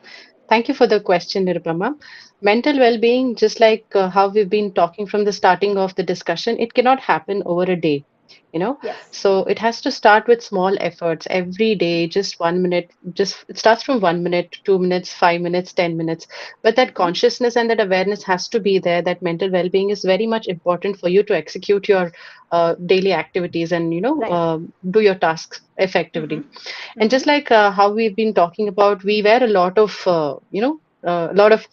[SPEAKER 2] Thank you for the question, Nirupama. Mental well-being, just like how we've been talking from the starting of the discussion, it cannot happen over a day, you know.
[SPEAKER 1] Yes.
[SPEAKER 2] So it has to start with small efforts every day, just 1 minute, just it starts from 1 minute, 2 minutes, 5 minutes, 10 minutes. But that consciousness and that awareness has to be there, that mental well-being is very much important for you to execute your daily activities and,
[SPEAKER 1] Right.
[SPEAKER 2] do your tasks effectively. And just like how we've been talking about, we wear a lot of, a lot of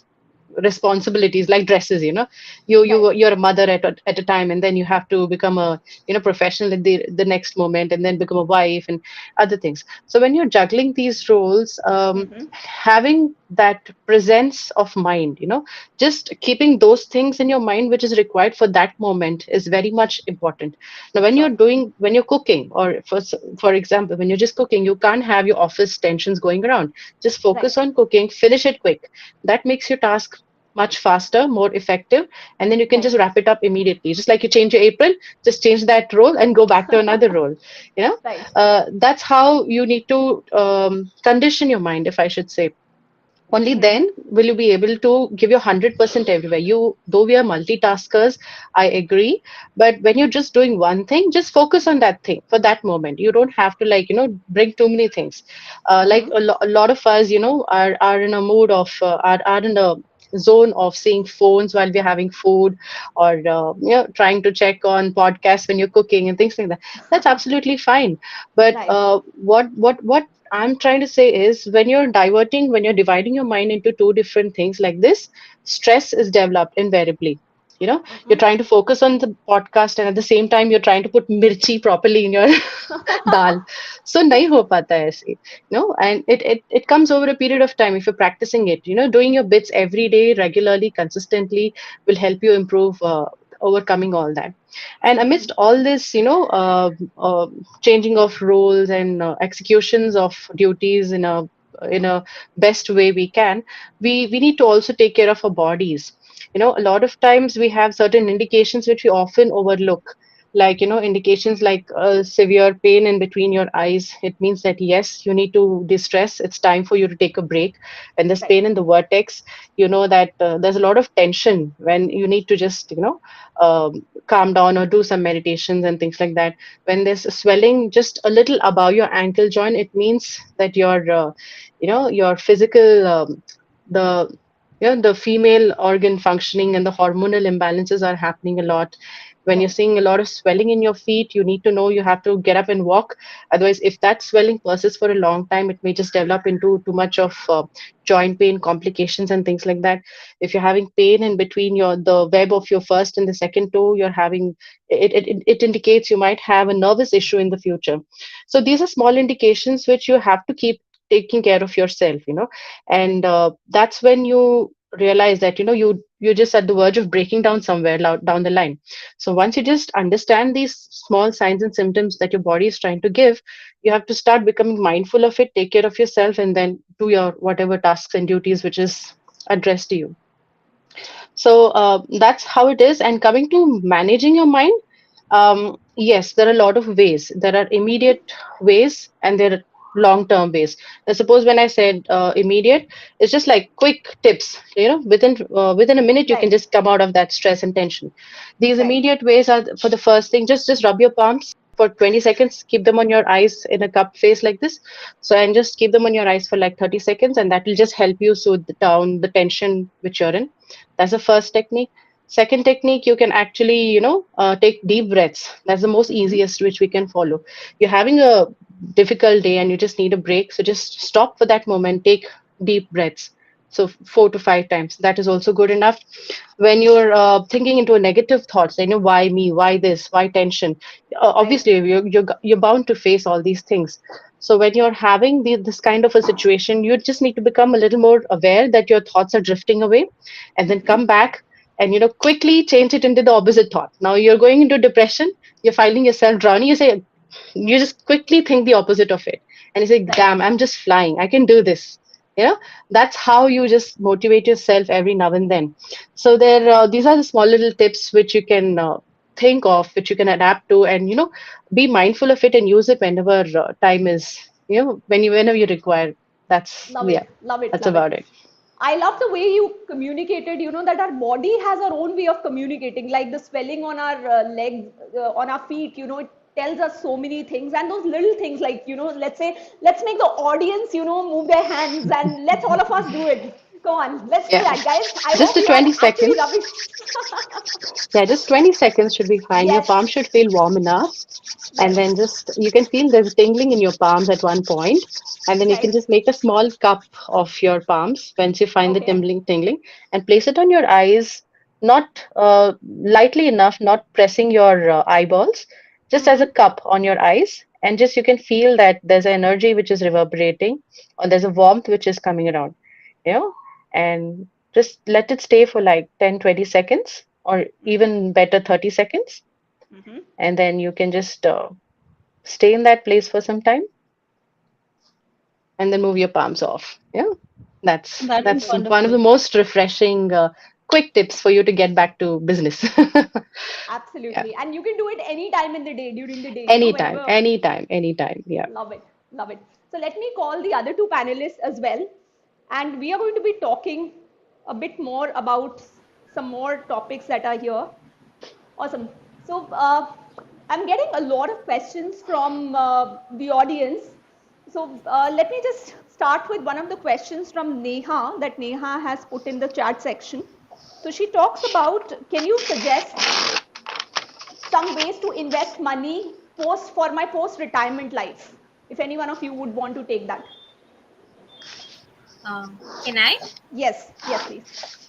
[SPEAKER 2] responsibilities like dresses.
[SPEAKER 1] Right.
[SPEAKER 2] You're a mother at a time, and then you have to become a professional at the next moment, and then become a wife and other things. So when you're juggling these roles, having that presence of mind, just keeping those things in your mind which is required for that moment is very much important. Now
[SPEAKER 1] Sure.
[SPEAKER 2] when you're cooking, or for example, when you're just cooking, you can't have your office tensions going around. Just focus
[SPEAKER 1] Right.
[SPEAKER 2] on cooking, finish it quick. That makes your task much faster, more effective, and then you can just
[SPEAKER 1] Right.
[SPEAKER 2] wrap it up immediately. Just like you change your apron, just change that role and go back to another role.
[SPEAKER 1] Right.
[SPEAKER 2] That's how you need to condition your mind, if I should say. Only then will you be able to give your 100% everywhere. Though we are multitaskers, I agree, but when you're just doing one thing, just focus on that thing for that moment. You don't have to, like, bring too many things. Like a lot of us, are in a mood of are in a zone of seeing phones while we're having food, or trying to check on podcasts when you're cooking and things like that. That's absolutely fine. But
[SPEAKER 1] Right.
[SPEAKER 2] what I'm trying to say is, when you're dividing your mind into two different things like this, stress is developed invariably. You're trying to focus on the podcast, and at the same time, you're trying to put mirchi properly in your dal. So, nahi ho pata hai aise, and it comes over a period of time if you're practicing it. Doing your bits every day, regularly, consistently will help you improve, overcoming all that. And amidst all this, changing of roles and executions of duties in a best way we can, we need to also take care of our bodies. A lot of times we have certain indications which we often overlook. like indications like severe pain in between your eyes, it means that yes, you need to distress, it's time for you to take a break. When there's
[SPEAKER 1] Right.
[SPEAKER 2] pain in the vertex, you know that there's a lot of tension when you need to just calm down or do some meditations and things like that. When there's a swelling just a little above your ankle joint, it means that your physical the the female organ functioning and the hormonal imbalances are happening a lot. When you're
[SPEAKER 1] Right.
[SPEAKER 2] seeing a lot of swelling in your feet, you need to know you have to get up and walk. Otherwise, if that swelling persists for a long time, it may just develop into too much of joint pain complications and things like that. If you're having pain in between the web of your first and the second toe, you're having it indicates you might have a nervous issue in the future. So these are small indications which you have to keep taking care of yourself, and that's when you realize that you're just at the verge of breaking down somewhere down the line. So once you just understand these small signs and symptoms that your body is trying to give, you have to start becoming mindful of it, take care of yourself, and then do your whatever tasks and duties which is addressed to you. So that's how it is. And coming to managing your mind, yes, there are a lot of ways. There are immediate ways and there are long term ways. Now, suppose when I said immediate, it's just like quick tips. Within a minute, you can
[SPEAKER 1] Right.
[SPEAKER 2] just come out of that stress and tension. These
[SPEAKER 1] Right.
[SPEAKER 2] immediate ways are for the first thing. Just rub your palms for 20 seconds. Keep them on your eyes in a cup face like this. So and just keep them on your eyes for like 30 seconds, and that will just help you soothe down the tension which you're in. That's the first technique. Second technique, you can actually, take deep breaths. That's the most
[SPEAKER 1] Mm-hmm.
[SPEAKER 2] easiest which we can follow. You're having a difficult day and you just need a break. So just stop for that moment, take deep breaths. So 4 to 5 times. That is also good enough. When you're thinking into a negative thoughts, why me, why this, why tension?
[SPEAKER 1] Right.
[SPEAKER 2] Obviously, you're bound to face all these things. So when you're having this kind of a situation, you just need to become a little more aware that your thoughts are drifting away, and then come back and quickly change it into the opposite thought. Now you're going into depression, you're finding yourself drowning. You just quickly think the opposite of it, and you say,
[SPEAKER 1] Right.
[SPEAKER 2] damn, I'm just flying, I can do this. you know that's how you just motivate yourself every now and then. So these are the small little tips which you can think of, which you can adapt to, and be mindful of it and use it whenever time is, whenever you require. That's,
[SPEAKER 1] Love
[SPEAKER 2] yeah,
[SPEAKER 1] it. Love it.
[SPEAKER 2] that's
[SPEAKER 1] Love it.
[SPEAKER 2] about it.
[SPEAKER 1] I love the way you communicated, that our body has our own way of communicating, like the swelling on our legs, on our feet, it tells us so many things. And those little things, like, let's say, let's make the audience, move their hands, and let's all of us do it. Come on, let's do
[SPEAKER 2] Yeah,
[SPEAKER 1] that, guys. I
[SPEAKER 2] just
[SPEAKER 1] hope
[SPEAKER 2] the
[SPEAKER 1] you are
[SPEAKER 2] 20
[SPEAKER 1] actually
[SPEAKER 2] seconds.
[SPEAKER 1] rubbing.
[SPEAKER 2] Yeah, just 20 seconds should be fine. Your palm
[SPEAKER 1] Yes,
[SPEAKER 2] should feel warm enough. And
[SPEAKER 1] yes,
[SPEAKER 2] then just, you can feel there's tingling in your palms at one point. And then you can
[SPEAKER 1] right,
[SPEAKER 2] just make a small cup of your palms once you find the
[SPEAKER 1] okay.
[SPEAKER 2] tingling, and place it on your eyes, not lightly enough, not pressing your eyeballs, just as a
[SPEAKER 1] Mm-hmm.
[SPEAKER 2] cup on your eyes. And just you can feel that there's an energy which is reverberating, or there's a warmth which is coming around, you know, and just let it stay for like 10-20 seconds, or
[SPEAKER 1] Mm-hmm.
[SPEAKER 2] even better 30 seconds.
[SPEAKER 1] Mm-hmm.
[SPEAKER 2] And then you can just stay in that place for some time, and then move your palms off. Yeah, that's
[SPEAKER 4] That is
[SPEAKER 2] that's
[SPEAKER 1] Perfect.
[SPEAKER 2] one of
[SPEAKER 4] wonderful.
[SPEAKER 2] the most refreshing quick tips for you to get back to business. Yeah,
[SPEAKER 1] Absolutely. And you can do it any time in the day, during the day,
[SPEAKER 2] anytime,
[SPEAKER 1] whenever.
[SPEAKER 2] anytime, anytime. Yeah.
[SPEAKER 1] Love it. Love it. So let me call the other two panelists as well. And we are going to be talking a bit more about some more topics that are here. Awesome. So I'm getting a lot of questions from the audience. So let me just start with one of the questions from Neha that Neha has put in the chat section. So she talks about, can you suggest some ways to invest money for my post retirement life? If any one of you would want to take that.
[SPEAKER 3] Can I?
[SPEAKER 1] Yes, yes, please.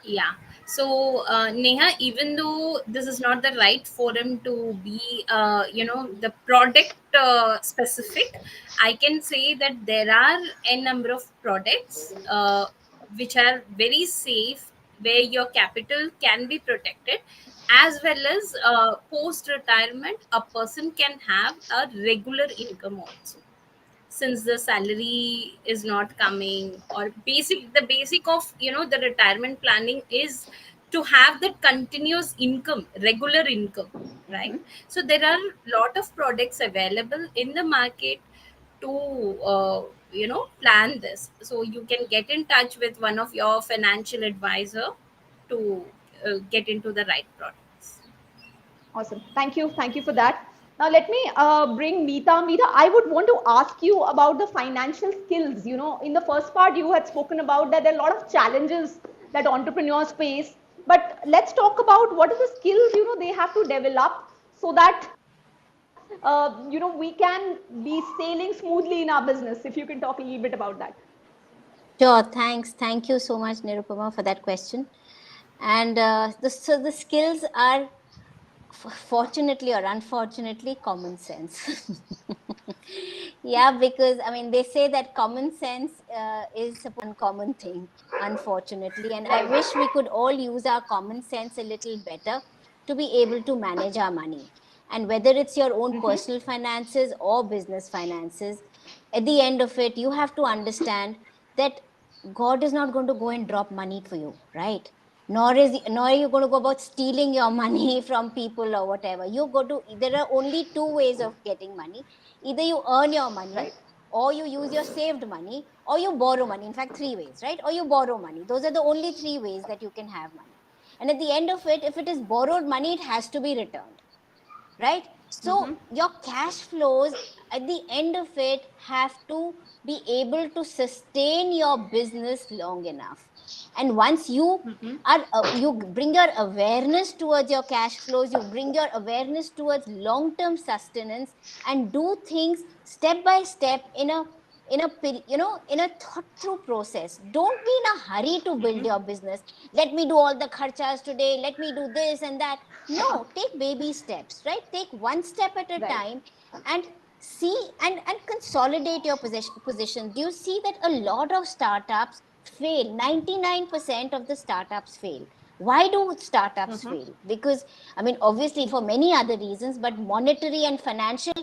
[SPEAKER 3] Yeah. So, Neha, even though this is not the right forum to be, the product specific, I can say that there are a number of products which are very safe, where your capital can be protected, as well as post retirement, a person can have a regular income also, since the salary is not coming, or the basic of the retirement planning is to have that continuous income, regular income, right? So there are a lot of products available in the market to plan this. So you can get in touch with one of your financial advisor to get into the right products.
[SPEAKER 1] Awesome. Thank you. Thank you for that. Now let me bring Meeta. Meeta, I would want to ask you about the financial skills. You know, in the first part, you had spoken about that there are a lot of challenges that entrepreneurs face. But let's talk about what are the skills, they have to develop so that, we can be sailing smoothly in our business. If you can talk a little bit about that.
[SPEAKER 5] Sure, thanks. Thank you so much, Nirupama, for that question. And so the skills are, fortunately or unfortunately, common sense. Yeah, because I mean, they say that common sense is an uncommon thing, unfortunately. And I wish we could all use our common sense a little better to be able to manage our money. And whether it's your own personal finances or business finances, at the end of it, you have to understand that God is not going to go and drop money for you, right? Nor are you going to go about stealing your money from people or whatever. You go to, there are only two ways of getting money. Either you earn your money,
[SPEAKER 1] Right.
[SPEAKER 5] or you use your saved money, or you borrow money. In fact, three ways, right? Or you borrow money. Those are the only three ways that you can have money. And at the end of it, if it is borrowed money, it has to be returned, right? So your cash flows at the end of it have to be able to sustain your business long enough. And once you are you bring your awareness towards your cash flows, you bring your awareness towards long term sustenance, and do things step by step in a in a thought through process. Don't be in a hurry to build your business. Let me do all the kharchas today, let me do this and that. No, take baby steps, right? Take one step at a
[SPEAKER 1] Right.
[SPEAKER 5] time, and see and consolidate your position. Do you see that a lot of startups fail? 99% of the startups fail. Why do startups fail? Because I mean, obviously for many other reasons, but monetary and financial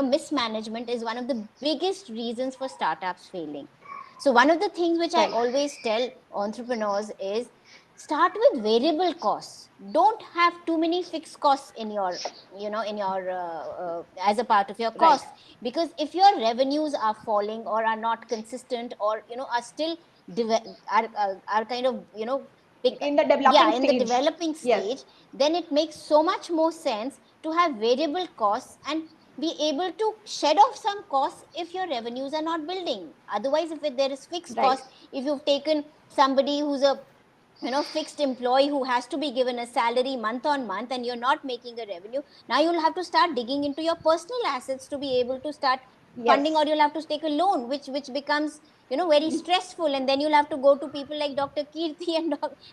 [SPEAKER 5] mismanagement is one of the biggest reasons for startups failing. So one of the things which I
[SPEAKER 1] Right.
[SPEAKER 5] always tell entrepreneurs is, start with variable costs. Don't have too many fixed costs in your as a part of your
[SPEAKER 1] Right.
[SPEAKER 5] costs. Because if your revenues are falling or are not consistent, or are still are kind of
[SPEAKER 1] In the
[SPEAKER 5] yeah,
[SPEAKER 1] developing
[SPEAKER 5] in the
[SPEAKER 1] stage.
[SPEAKER 5] developing
[SPEAKER 1] Yes.
[SPEAKER 5] stage, then it makes so much more sense to have variable costs and be able to shed off some costs if your revenues are not building. Otherwise, if there is fixed
[SPEAKER 1] Right.
[SPEAKER 5] cost, if you've taken somebody who's a fixed employee who has to be given a salary month on month, and you're not making a revenue, now you'll have to start digging into your personal assets to be able to start funding,
[SPEAKER 1] Yes.
[SPEAKER 5] or you'll have to take a loan, which becomes very stressful, and then you'll have to go to people like Dr. Kirthi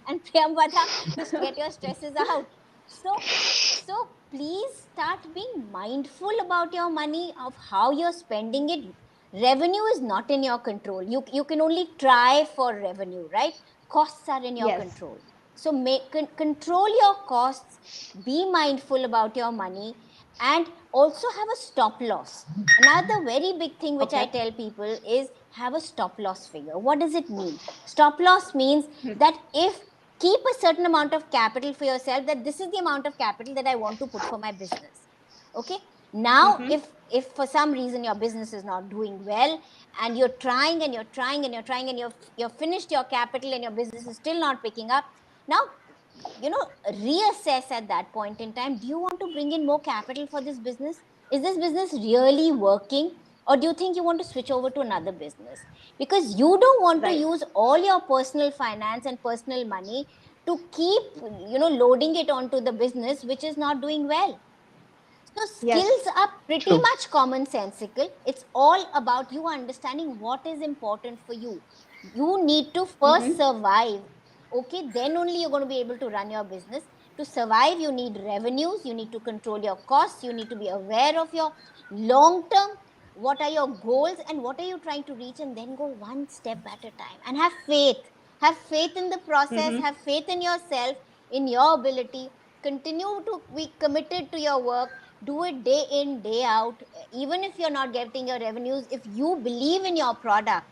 [SPEAKER 5] and Priyamvada to get your stresses out. So please start being mindful about your money, of how you're spending it. Revenue is not in your control. You can only try for revenue, right? Costs are in your
[SPEAKER 1] Yes.
[SPEAKER 5] control. So control your costs, be mindful about your money, and also have a stop loss. Another very big thing which I
[SPEAKER 1] Okay.
[SPEAKER 5] tell people is, have a stop loss figure. What does it mean? Stop loss means that, if keep a certain amount of capital for yourself, that this is the amount of capital that I want to put for my business. Okay, now if for some reason your business is not doing well, and you're trying and you're trying and you're trying, and you've finished your capital and your business is still not picking up, now reassess at that point in time. Do you want to bring in more capital for this business? Is this business really working, or do you think you want to switch over to another business? Because you don't want to
[SPEAKER 1] Right.
[SPEAKER 5] use all your personal finance and personal money to keep loading it onto the business which is not doing well. So skills
[SPEAKER 1] Yes.
[SPEAKER 5] are pretty
[SPEAKER 2] True.
[SPEAKER 5] much commonsensical. It's all about you understanding what is important for you. You need to first survive. Okay, then only you're going to be able to run your business. To survive, you need revenues, you need to control your costs, you need to be aware of your long term, what are your goals and what are you trying to reach, and then go one step at a time, and have faith. Have faith in the process, have faith in yourself, in your ability. Continue to be committed to your work. Do it day in, day out. Even if you're not getting your revenues, if you believe in your product,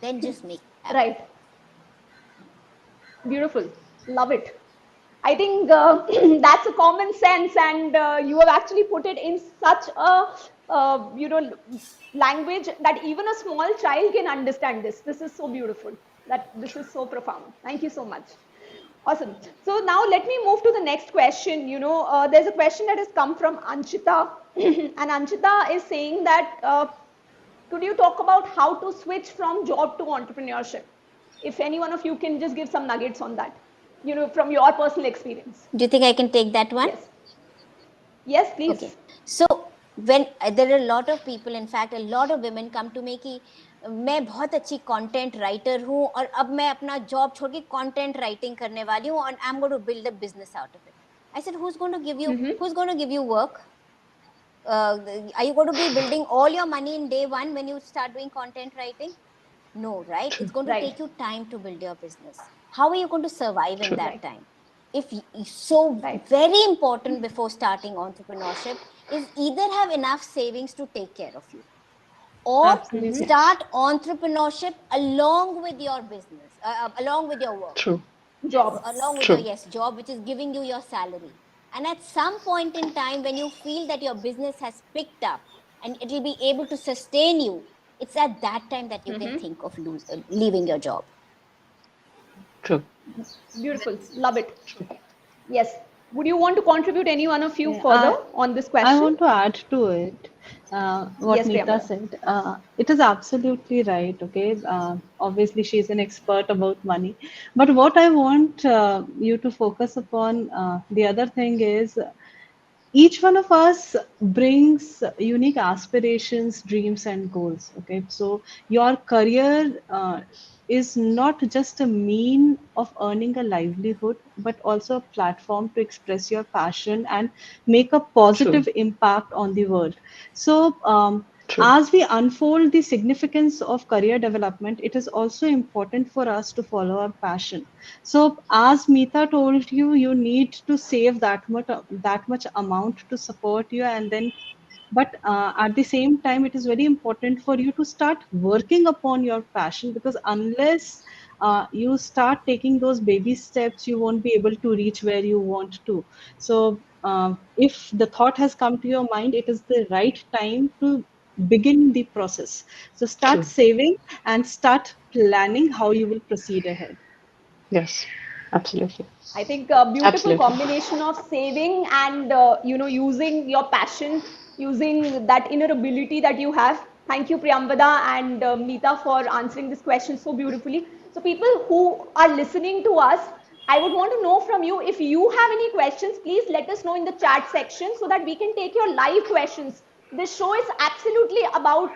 [SPEAKER 5] then just make it happen.
[SPEAKER 1] Right. Beautiful. Love it. I think that's a common sense, and you have actually put it in such a language that even a small child can understand this. This is so beautiful. That this is so profound. Thank you so much. Awesome. So now let me move to the next question. There's a question that has come from Anchita, and Anchita is saying that could you talk about how to switch from job to entrepreneurship? If any one of you can just give some nuggets on that, from your personal experience.
[SPEAKER 5] Do you think I can take that one?
[SPEAKER 1] Yes. Yes, please.
[SPEAKER 5] Okay. So when there are a lot of people, in fact, a lot of women come to me कि मैं बहुत अच्छी content writer हूँ और अब मैं अपना job छोड़ के content writing करने वाली हूँ and I'm going to build a business out of it. I said, who's going to give you work? Are you going to be building all your money in day one when you start doing content writing? No, right? It's going to take you time to build your business. How are you going to survive in that time? Very important before starting entrepreneurship is either have enough savings to take care of you, or start entrepreneurship along with your business, along with your work.
[SPEAKER 1] Job.
[SPEAKER 5] Along with your job, which is giving you your salary. And at some point in time, when you feel that your business has picked up and it will be able to sustain you, it's at that time that you can think of leaving your job.
[SPEAKER 2] True.
[SPEAKER 1] Beautiful. Love it. Yes. Would you want to contribute, any one of you, further on this question?
[SPEAKER 4] I want to add to it what
[SPEAKER 1] Yes,
[SPEAKER 4] Meeta said. It is absolutely right. Okay. Obviously, she's an expert about money. But what I want you to focus upon, the other thing is, each one of us brings unique aspirations, dreams, and goals. Okay, so your career is not just a mean of earning a livelihood, but also a platform to express your passion and make a positive impact on the world. So as we unfold the significance of career development, it is also important for us to follow our passion. So, as Meeta told you, you need to save that much amount to support you, and then, but at the same time, it is very important for you to start working upon your passion, because unless you start taking those baby steps, you won't be able to reach where you want to. So, if the thought has come to your mind, it is the right time to begin the process. So start saving and start planning how you will proceed ahead.
[SPEAKER 2] Yes, absolutely.
[SPEAKER 1] I think a beautiful combination of saving and using your passion, using that inner ability that you have. Thank you, Priyamvada and Meeta, for answering this question so beautifully. So people who are listening to us, I would want to know from you, if you have any questions, please let us know in the chat section so that we can take your live questions. This show is absolutely about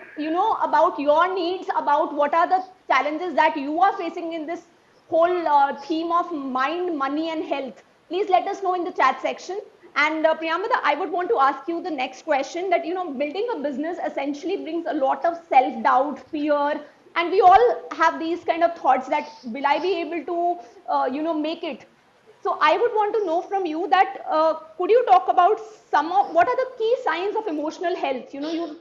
[SPEAKER 1] about your needs, about what are the challenges that you are facing in this whole theme of mind, money, and health. Please let us know in the chat section. And Priyamvada, I would want to ask you the next question, that building a business essentially brings a lot of self-doubt, fear, and we all have these kind of thoughts that will I be able to make it. So I would want to know from you that could you talk about some of what are the key signs of emotional health? You've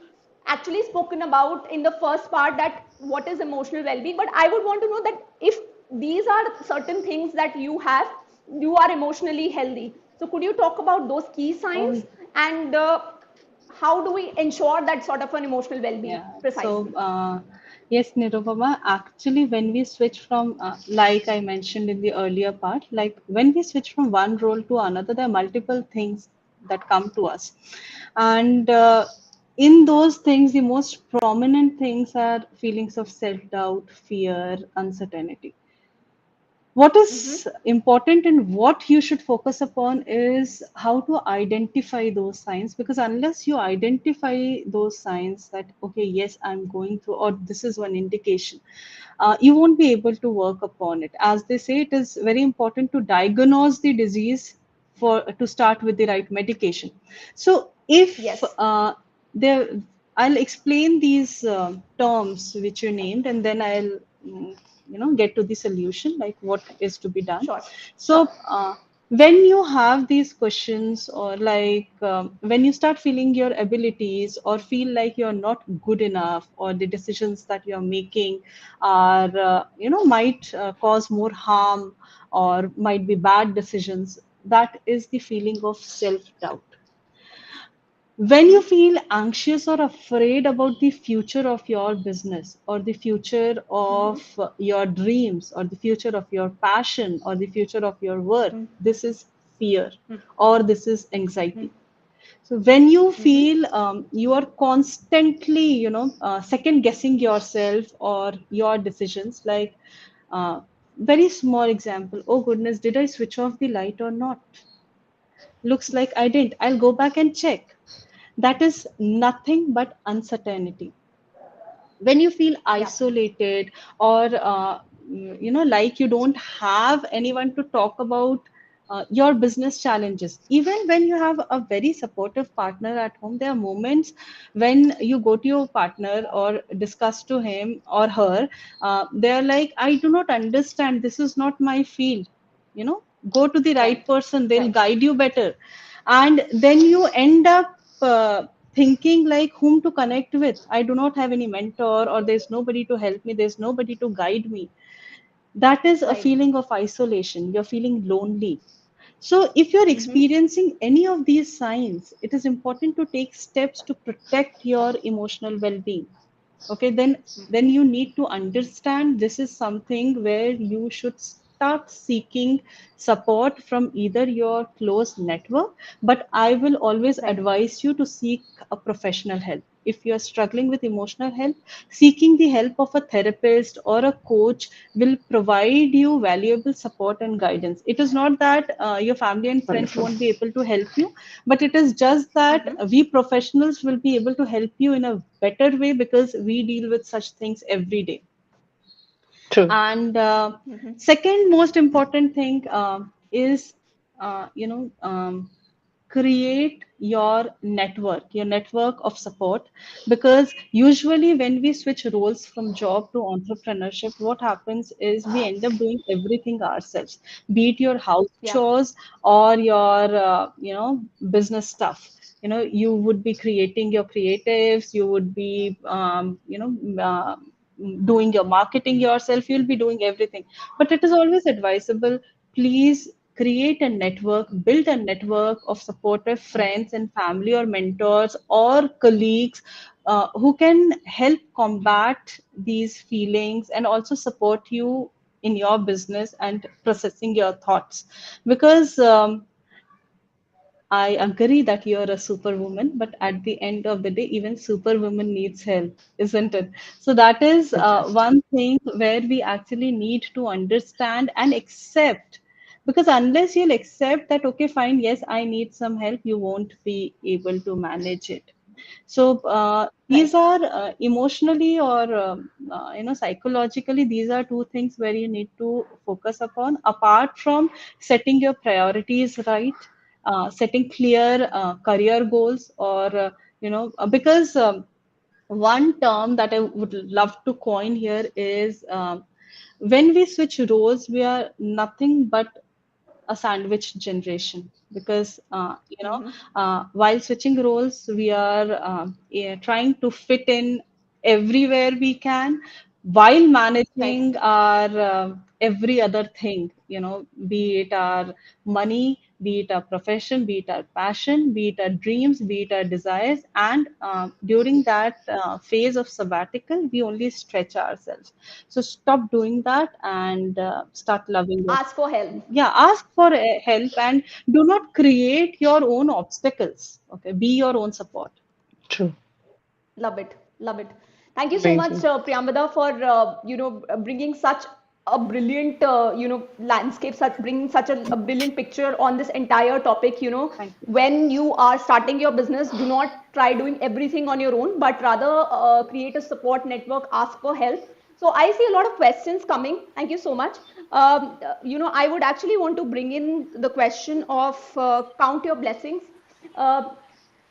[SPEAKER 1] actually spoken about in the first part that what is emotional well-being, but I would want to know that if these are certain things that you have, you are emotionally healthy. So could you talk about those key signs and how do we ensure that sort of an emotional well-being precisely?
[SPEAKER 4] So yes, Nirupama, actually when we switch from like I mentioned in the earlier part, like when we switch from one role to another, there are multiple things that come to us, and in those things the most prominent things are feelings of self-doubt, fear, uncertainty. What is important and what you should focus upon is how to identify those signs, because unless you identify those signs that, okay, yes, I'm going through, or this is one indication, you won't be able to work upon it. As they say, it is very important to diagnose the disease for to start with the right medication. So if there, I'll explain these terms which you named, and then I'll get to the solution, like what is to be done.
[SPEAKER 1] Sure.
[SPEAKER 4] So When you have these questions, or like when you start feeling your abilities or feel like you're not good enough, or the decisions that you're making are might cause more harm or might be bad decisions, that is the feeling of self doubt. When you feel anxious or afraid about the future of your business, or the future of your dreams, or the future of your passion, or the future of your work, this is fear, or this is anxiety. So when you feel you are constantly second guessing yourself or your decisions, like very small example, oh goodness, did I switch off the light or not? Looks like I didn't, I'll go back and check. That is nothing but uncertainty. When you feel
[SPEAKER 1] Yeah.
[SPEAKER 4] isolated, or like you don't have anyone to talk about your business challenges, even when you have a very supportive partner at home, there are moments when you go to your partner or discuss to him or her, they're like, I do not understand, this is not my field, go to the right
[SPEAKER 1] Right.
[SPEAKER 4] person, they'll
[SPEAKER 1] Right.
[SPEAKER 4] guide you better. And then you end up thinking like, whom to connect with? I do not have any mentor, or there's nobody to help me, there's nobody to guide me. That is a
[SPEAKER 1] Right.
[SPEAKER 4] feeling of isolation, you're feeling lonely. So if you're experiencing any of these signs, it is important to take steps to protect your emotional well-being. Okay, then you need to understand this is something where you should start seeking support from either your close network, but I will always
[SPEAKER 1] Right.
[SPEAKER 4] advise you to seek a professional help. If you are struggling with emotional health, seeking the help of a therapist or a coach will provide you valuable support and guidance. It is not that your family and friends
[SPEAKER 2] Wonderful.
[SPEAKER 4] won't be able to help you, but it is just that we professionals will be able to help you in a better way, because we deal with such things every day.
[SPEAKER 2] True.
[SPEAKER 4] And second most important thing is, you know, create your network of support. Because usually when we switch roles from job to entrepreneurship, what happens is we end up doing everything ourselves, be it your house
[SPEAKER 1] Yeah.
[SPEAKER 4] chores or your business stuff. You would be creating your creatives, you would be doing your marketing yourself, you'll be doing everything. But it is always advisable, please create a network, build a network of supportive friends and family, or mentors or colleagues who can help combat these feelings and also support you in your business and processing your thoughts. Because I agree that you're a superwoman, but at the end of the day, even superwoman needs help, isn't it? So that is
[SPEAKER 2] Fantastic.
[SPEAKER 4] one thing where we actually need to understand and accept. Because unless you'll accept that, okay, fine, yes, I need some help, you won't be able to manage it. So these
[SPEAKER 1] Right.
[SPEAKER 4] are emotionally or psychologically, these are two things where you need to focus upon. Apart from setting your priorities right, setting clear career goals, or because one term that I would love to coin here is, when we switch roles, we are nothing but a sandwich generation. Because while switching roles, we are trying to fit in everywhere we can, while
[SPEAKER 1] Right.
[SPEAKER 4] managing our every other thing, be it our money, be it our profession, be it our passion, be it our dreams, be it our desires. And during that phase of sabbatical, we only stretch ourselves. So stop doing that and start loving yourself.
[SPEAKER 1] Ask for help.
[SPEAKER 4] Yeah, ask for help, and do not create your own obstacles. Okay, be your own support.
[SPEAKER 2] True.
[SPEAKER 1] Love it. Love it. Thank you so much,
[SPEAKER 2] Amazing.
[SPEAKER 1] Priyamvada, for bringing such a brilliant landscape, such bringing such a brilliant picture on this entire topic.
[SPEAKER 4] Thank you.
[SPEAKER 1] When you are starting your business, do not try doing everything on your own, but rather create a support network, ask for help. So I see a lot of questions coming. Thank you so much. I would actually want to bring in the question of count your blessings. Uh,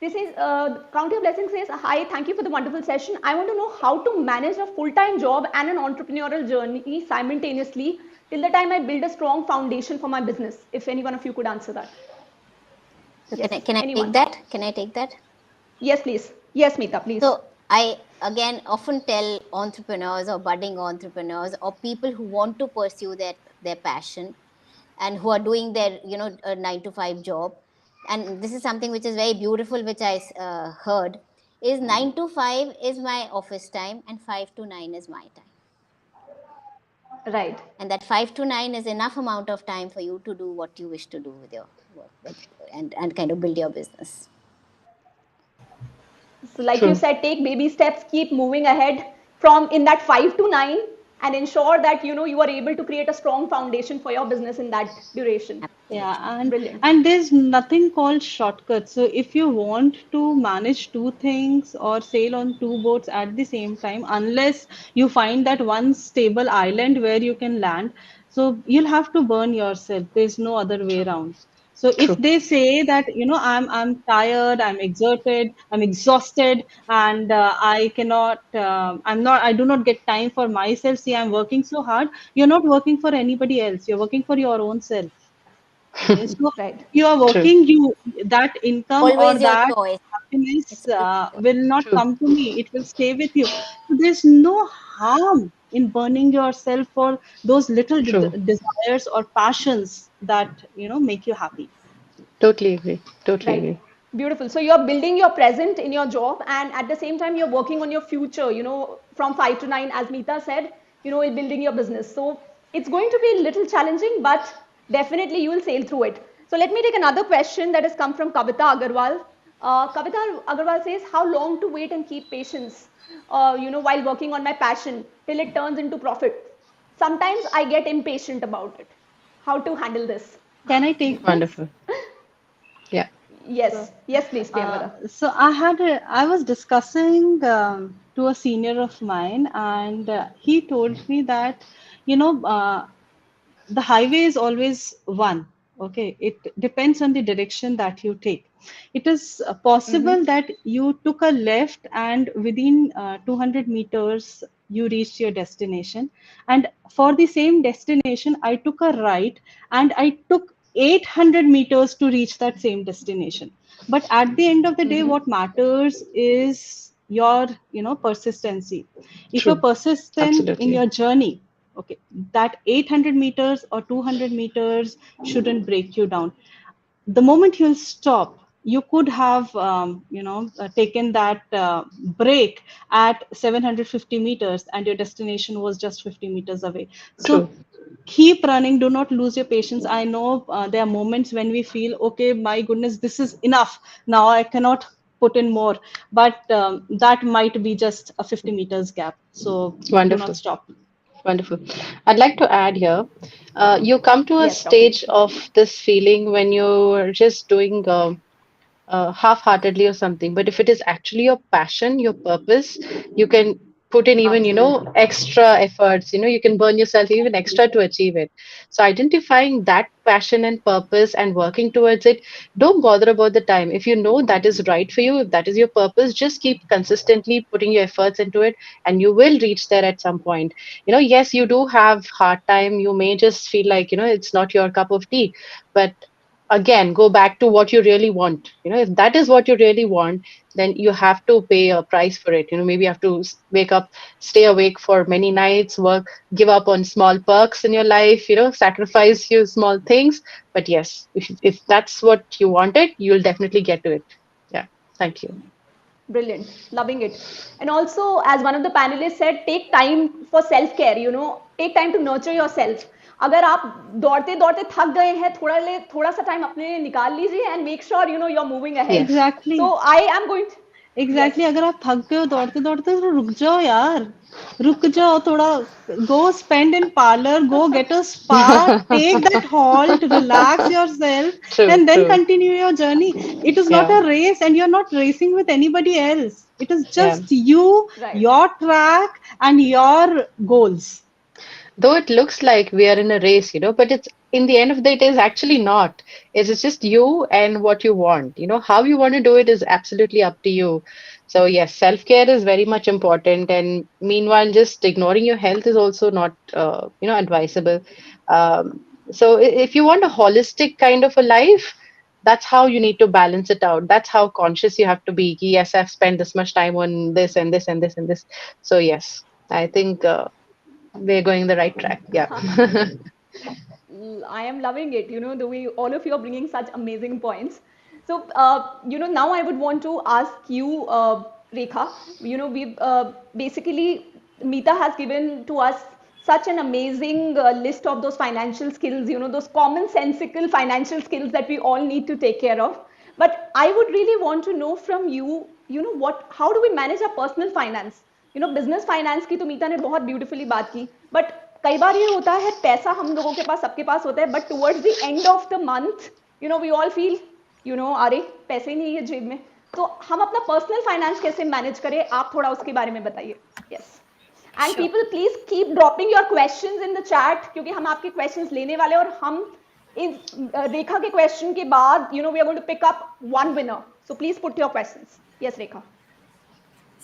[SPEAKER 1] this is Count Your Blessing says, hi, thank you for the wonderful session. I want to know how to manage a full time job and an entrepreneurial journey simultaneously. till the time I build a strong foundation for my business. If any one of you could answer that.
[SPEAKER 5] So
[SPEAKER 1] Yes,
[SPEAKER 5] can I take
[SPEAKER 1] anyone?
[SPEAKER 5] that? Can I take that?
[SPEAKER 1] Yes, please. Yes, Meeta, please.
[SPEAKER 5] So I again often tell entrepreneurs or budding entrepreneurs or people who want to pursue their passion and who are doing their a 9 to 5 job, and this is something which is very beautiful, which I heard, is 9 to 5 is my office time and 5 to 9 is my time,
[SPEAKER 1] Right.
[SPEAKER 5] and that 5 to 9 is enough amount of time for you to do what you wish to do with your work and kind of build your business.
[SPEAKER 1] So like you
[SPEAKER 2] True.
[SPEAKER 1] said, take baby steps, keep moving ahead from in that 5 to 9 and ensure that you are able to create a strong foundation for your business in that duration.
[SPEAKER 4] Yeah,
[SPEAKER 5] Absolutely.
[SPEAKER 1] Brilliant.
[SPEAKER 4] and there's nothing called shortcut. So if you want to manage two things or sail on two boats at the same time, unless you find that one stable island where you can land, so you'll have to burn yourself. There's no other way
[SPEAKER 2] True.
[SPEAKER 4] around. So if
[SPEAKER 2] True.
[SPEAKER 4] they say that, I'm tired, I'm exerted, I'm exhausted, and I do not get time for myself. See, I'm working so hard. You're not working for anybody else. You're working for your own self. Okay, so
[SPEAKER 1] Right.
[SPEAKER 4] if you are
[SPEAKER 2] True.
[SPEAKER 4] working, you that income or
[SPEAKER 5] Always your
[SPEAKER 4] that
[SPEAKER 5] choice.
[SPEAKER 4] happiness
[SPEAKER 5] It's always your choice.
[SPEAKER 4] will not
[SPEAKER 2] True.
[SPEAKER 4] come to me. It will stay with you. So there's no harm in burning yourself for those little
[SPEAKER 2] True.
[SPEAKER 4] desires or passions that make you happy.
[SPEAKER 2] Totally agree. Totally
[SPEAKER 1] Right.
[SPEAKER 2] agree.
[SPEAKER 1] Beautiful. So you're building your present in your job, and at the same time, you're working on your future, from 5 to 9, as Meeta said, building your business. So it's going to be a little challenging, but definitely you will sail through it. So let me take another question that has come from Kavita Agarwal. Kavita Agarwal says, how long to wait and keep patience, while working on my passion till it turns into profit? Sometimes I get impatient about it. How to handle this?
[SPEAKER 4] Can I take this?
[SPEAKER 2] Wonderful. Yeah.
[SPEAKER 4] So,
[SPEAKER 1] Yes, yes, please, Priyamvada.
[SPEAKER 4] so I was discussing to a senior of mine, and he told me that, you know, uh, the highway is always one. Okay, it depends on the direction that you take. It is
[SPEAKER 1] Mm-hmm.
[SPEAKER 4] possible that you took a left and within 200 meters you reached your destination, and for the same destination I took a right and I took 800 meters to reach that same destination. But at the end of the day,
[SPEAKER 1] Mm-hmm.
[SPEAKER 4] what matters is your persistency. If you're
[SPEAKER 2] True.
[SPEAKER 4] persistent in
[SPEAKER 2] Absolutely.
[SPEAKER 4] your journey, okay, that 800 meters or 200 meters shouldn't break you down. The moment you'll stop, you could have taken that break at 750 meters and your destination was just 50 meters away.
[SPEAKER 2] True.
[SPEAKER 4] So keep running, do not lose your patience. I know there are moments when we feel, okay, my goodness, this is enough, now I cannot put in more, but that might be just a 50 meters gap, so do not
[SPEAKER 2] Wonderful.
[SPEAKER 4] stop.
[SPEAKER 2] Wonderful. I'd like to add here, you come to a
[SPEAKER 1] Yes, Dr.
[SPEAKER 2] stage
[SPEAKER 1] Kirthi.
[SPEAKER 2] of this feeling when you're just doing half-heartedly or something. But if it is actually your passion, your purpose, you can put in even,
[SPEAKER 1] Absolutely.
[SPEAKER 2] extra efforts. You can burn yourself even extra to achieve it. So identifying that passion and purpose and working towards it, don't bother about the time. If you know that is right for you, if that is your purpose, just keep consistently putting your efforts into it, and you will reach there at some point. Yes, you do have hard time. You may just feel like, it's not your cup of tea, but again, go back to what you really want. If that is what you really want, then you have to pay a price for it. Maybe you have to wake up, stay awake for many nights, work, give up on small perks in your life, sacrifice few small things. But yes, if that's what you wanted, you'll definitely get to it. Yeah. Thank you.
[SPEAKER 1] Brilliant. Loving it. And also, as one of the panelists said, take time for self care, take time to nurture yourself. अगर आप दौड़ते दौड़ते थक गए हैं थोड़ा सा time अपने लिए निकाल लीजिए and make sure you're moving ahead.
[SPEAKER 2] Yes.
[SPEAKER 1] So
[SPEAKER 4] Exactly.
[SPEAKER 1] I am going to, yes.
[SPEAKER 4] Exactly अगर आप थक गए हो दौड़ते दौड़ते तो रुक जाओ यार, रुक जाओ थोड़ा, go spend in parlour, go get a spa, take that halt, relax yourself
[SPEAKER 2] True,
[SPEAKER 4] and then
[SPEAKER 2] true.
[SPEAKER 4] Continue your journey. It is not
[SPEAKER 2] Yeah,
[SPEAKER 4] a race and you are not racing with एनीबody else. It is
[SPEAKER 2] yeah.
[SPEAKER 4] just you,
[SPEAKER 1] Right.
[SPEAKER 4] your track and your goals.
[SPEAKER 2] Though it looks like we are in a race, but it's in the end of the day, it is actually not. It's just you and what you want. How you want to do it is absolutely up to you. So yes, self-care is very much important. And meanwhile, just ignoring your health is also not, advisable. So if you want a holistic kind of a life, that's how you need to balance it out. That's how conscious you have to be. Yes, I've spent this much time on this and this and this and this. So yes, I think we're going the right track. Yeah.
[SPEAKER 1] I am loving it, the way all of you are bringing such amazing points. So, now I would want to ask you, Rekha, we've basically, Meeta has given to us such an amazing list of those financial skills, those commonsensical financial skills that we all need to take care of. But I would really want to know from you, how do we manage our personal finance? Business finance की तो मीता ने बहुत beautifully बात की, but कई बार ये होता है पैसा हम लोगों के पास सबके पास होता है, but towards the end of the month we all feel अरे पैसे ही नहीं है जेब में, तो हम अपना पर्सनल फाइनेंस कैसे मैनेज करें, आप थोड़ा उसके बारे में बताइए. Yes, and
[SPEAKER 3] Sure.
[SPEAKER 1] People please keep dropping your questions in the chat, क्योंकि हम आपके क्वेश्चंस लेने वाले, और हम इस रेखा के क्वेश्चन के बाद we are going to pick up one winner, so please put your questions. Yes Rekha.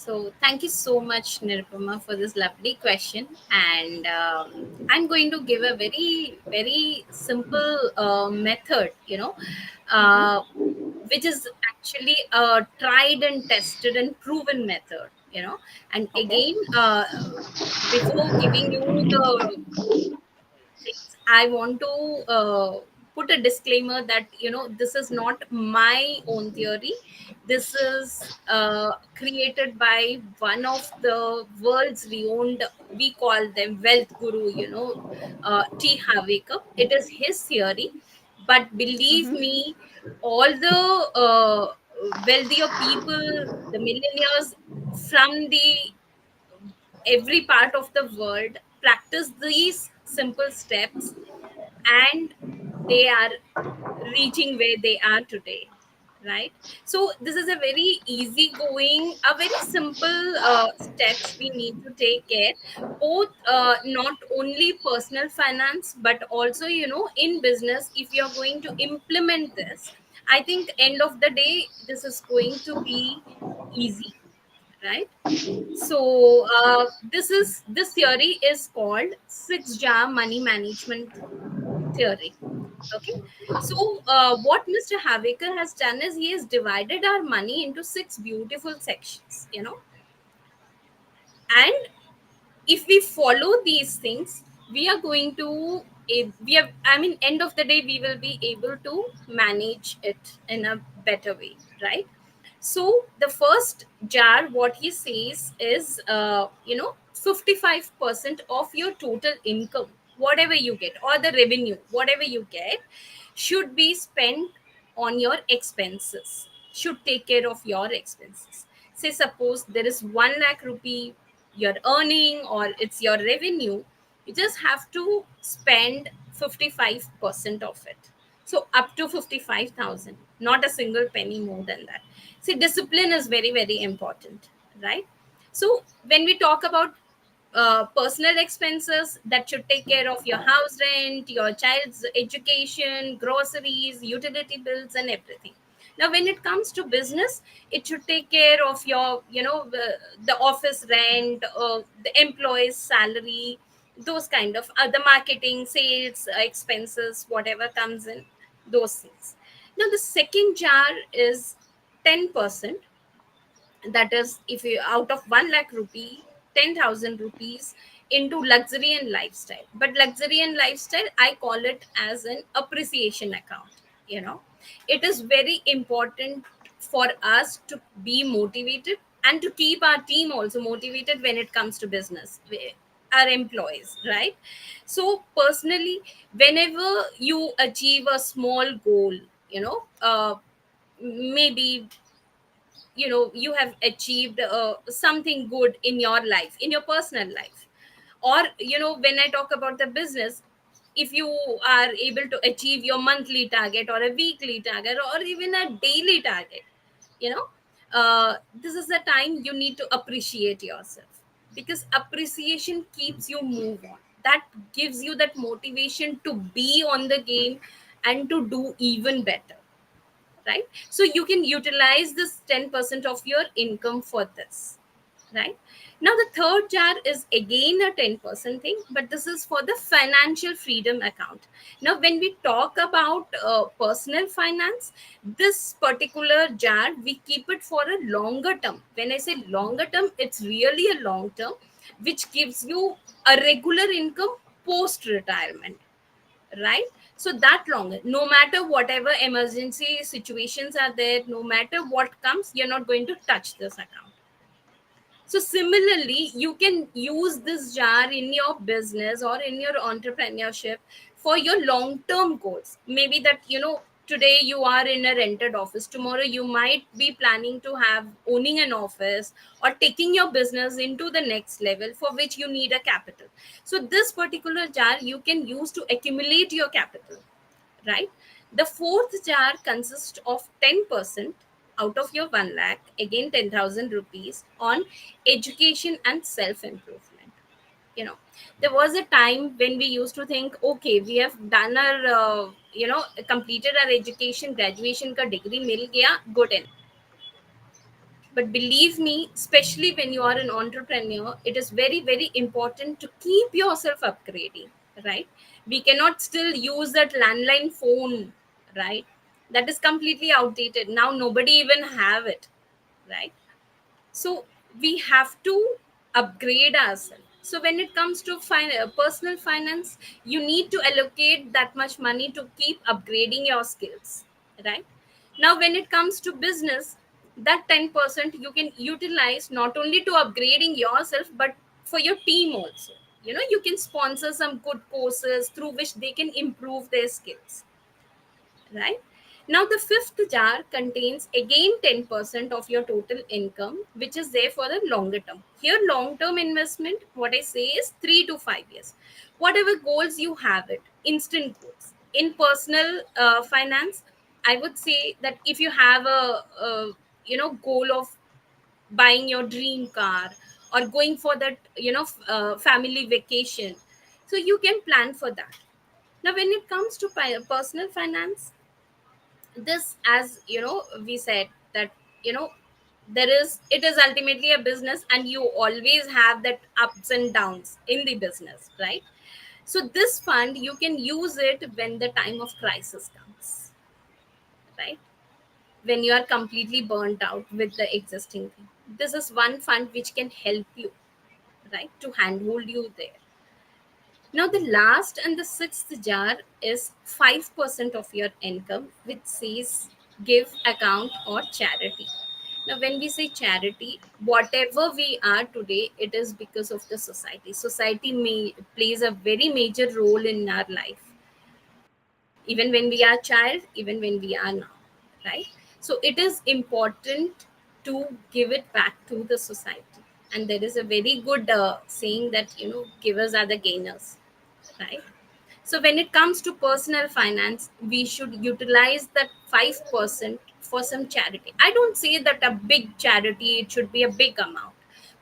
[SPEAKER 3] So thank you so much, Nirupama, for this lovely question. And I'm going to give a very, very simple method, which is actually a tried and tested and proven method. And
[SPEAKER 1] Okay.
[SPEAKER 3] again, before giving you the things, I want to put a disclaimer that this is not my own theory. This is created by one of the world's renowned, we call them wealth guru, T. Havekar. It is his theory, but believe me, all the wealthier people, the millionaires from the every part of the world practice these simple steps, and they are reaching where they are today, right? So this is a very easy going, a very simple steps we need to take care, both not only personal finance but also in business. If you're going to implement this, I think end of the day this is going to be easy, right? So this theory is called six jar money management theory. Okay. So what Mr. Havekar has done is he has divided our money into six beautiful sections, and if we follow these things, we are going to we have, I mean, end of the day we will be able to manage it in a better way, right? So the first jar, what he says is 55% of your total income, whatever you get, or the revenue, whatever you get, should be spent on your expenses, should take care of your expenses. Say suppose there is 1 lakh rupee you're earning, or it's your revenue, you just have to spend 55% of it. So up to 55,000, not a single penny more than that. See, discipline is very, very important, right? So when we talk about personal expenses, that should take care of your house rent, your child's education, groceries, utility bills, and everything. Now when it comes to business, it should take care of your the office rent, the employee's salary, those kind of the marketing, sales, expenses, whatever comes in, those things. Now the second jar is 10%. That is, if you out of 1 lakh rupee, 10,000 rupees into luxury and lifestyle. But luxury and lifestyle, I call it as an appreciation account. It is very important for us to be motivated and to keep our team also motivated when it comes to business, our employees, right? So personally, whenever you achieve a small goal, maybe you have achieved something good in your life, in your personal life, or when I talk about the business, if you are able to achieve your monthly target or a weekly target or even a daily target, you know this is the time you need to appreciate yourself, because appreciation keeps you move on. That gives you that motivation to be on the game and to do even better, right? So you can utilize this 10% of your income for this. right? Now the third jar is again a 10% thing, but this is for the financial freedom account. Now when we talk about personal finance, this particular jar we keep it for a longer term. When I say longer term, it's really a long term, which gives you a regular income post retirement, right? So that longer, no matter whatever emergency situations are there, no matter what comes, you're not going to touch this account. So similarly, you can use this jar in your business or in your entrepreneurship for your long-term goals. Maybe that, today you are in a rented office. Tomorrow you might be planning to have owning an office or taking your business into the next level, for which you need a capital. So this particular jar you can use to accumulate your capital, right? The fourth jar consists of 10% out of your 1 lakh, again 10,000 rupees, on education and self improvement. You know, there was a time when we used to think, okay, we have done our, completed our education, graduation ka degree mil gaya, good enough. But believe me, especially when you are an entrepreneur, it is very, very important to keep yourself upgrading, right? We cannot still use that landline phone, right? That is completely outdated. Now nobody even have it, right? So we have to upgrade ourselves. So when it comes to personal finance, you need to allocate that much money to keep upgrading your skills, right? Now when it comes to business, that 10% you can utilize not only to upgrading yourself, but for your team also. You can sponsor some good courses through which they can improve their skills, right? Now, the fifth jar contains again 10% of your total income, which is there for the longer term. Here, long term investment, what I say is 3 to 5 years. Whatever goals you have, it instant goals. In personal finance, I would say that if you have a goal of buying your dream car or going for that family vacation, so you can plan for that. Now when it comes to personal finance, this, as we said that, you know it is ultimately a business, and you always have that ups and downs in the business, right? So this fund you can use it when the time of crisis comes, right? When you are completely burnt out with the existing thing, this is one fund which can help you, right, to handhold you there. Now, the last and the sixth jar is 5% of your income, which says give, account, or charity. Now, when we say charity, whatever we are today, it is because of the society. Society plays a very major role in our life, even when we are child, even when we are now, right? So, it is important to give it back to the society. And there is a very good saying that, givers are the gainers, right? So when it comes to personal finance, we should utilize that 5% for some charity. I don't say that a big charity, it should be a big amount.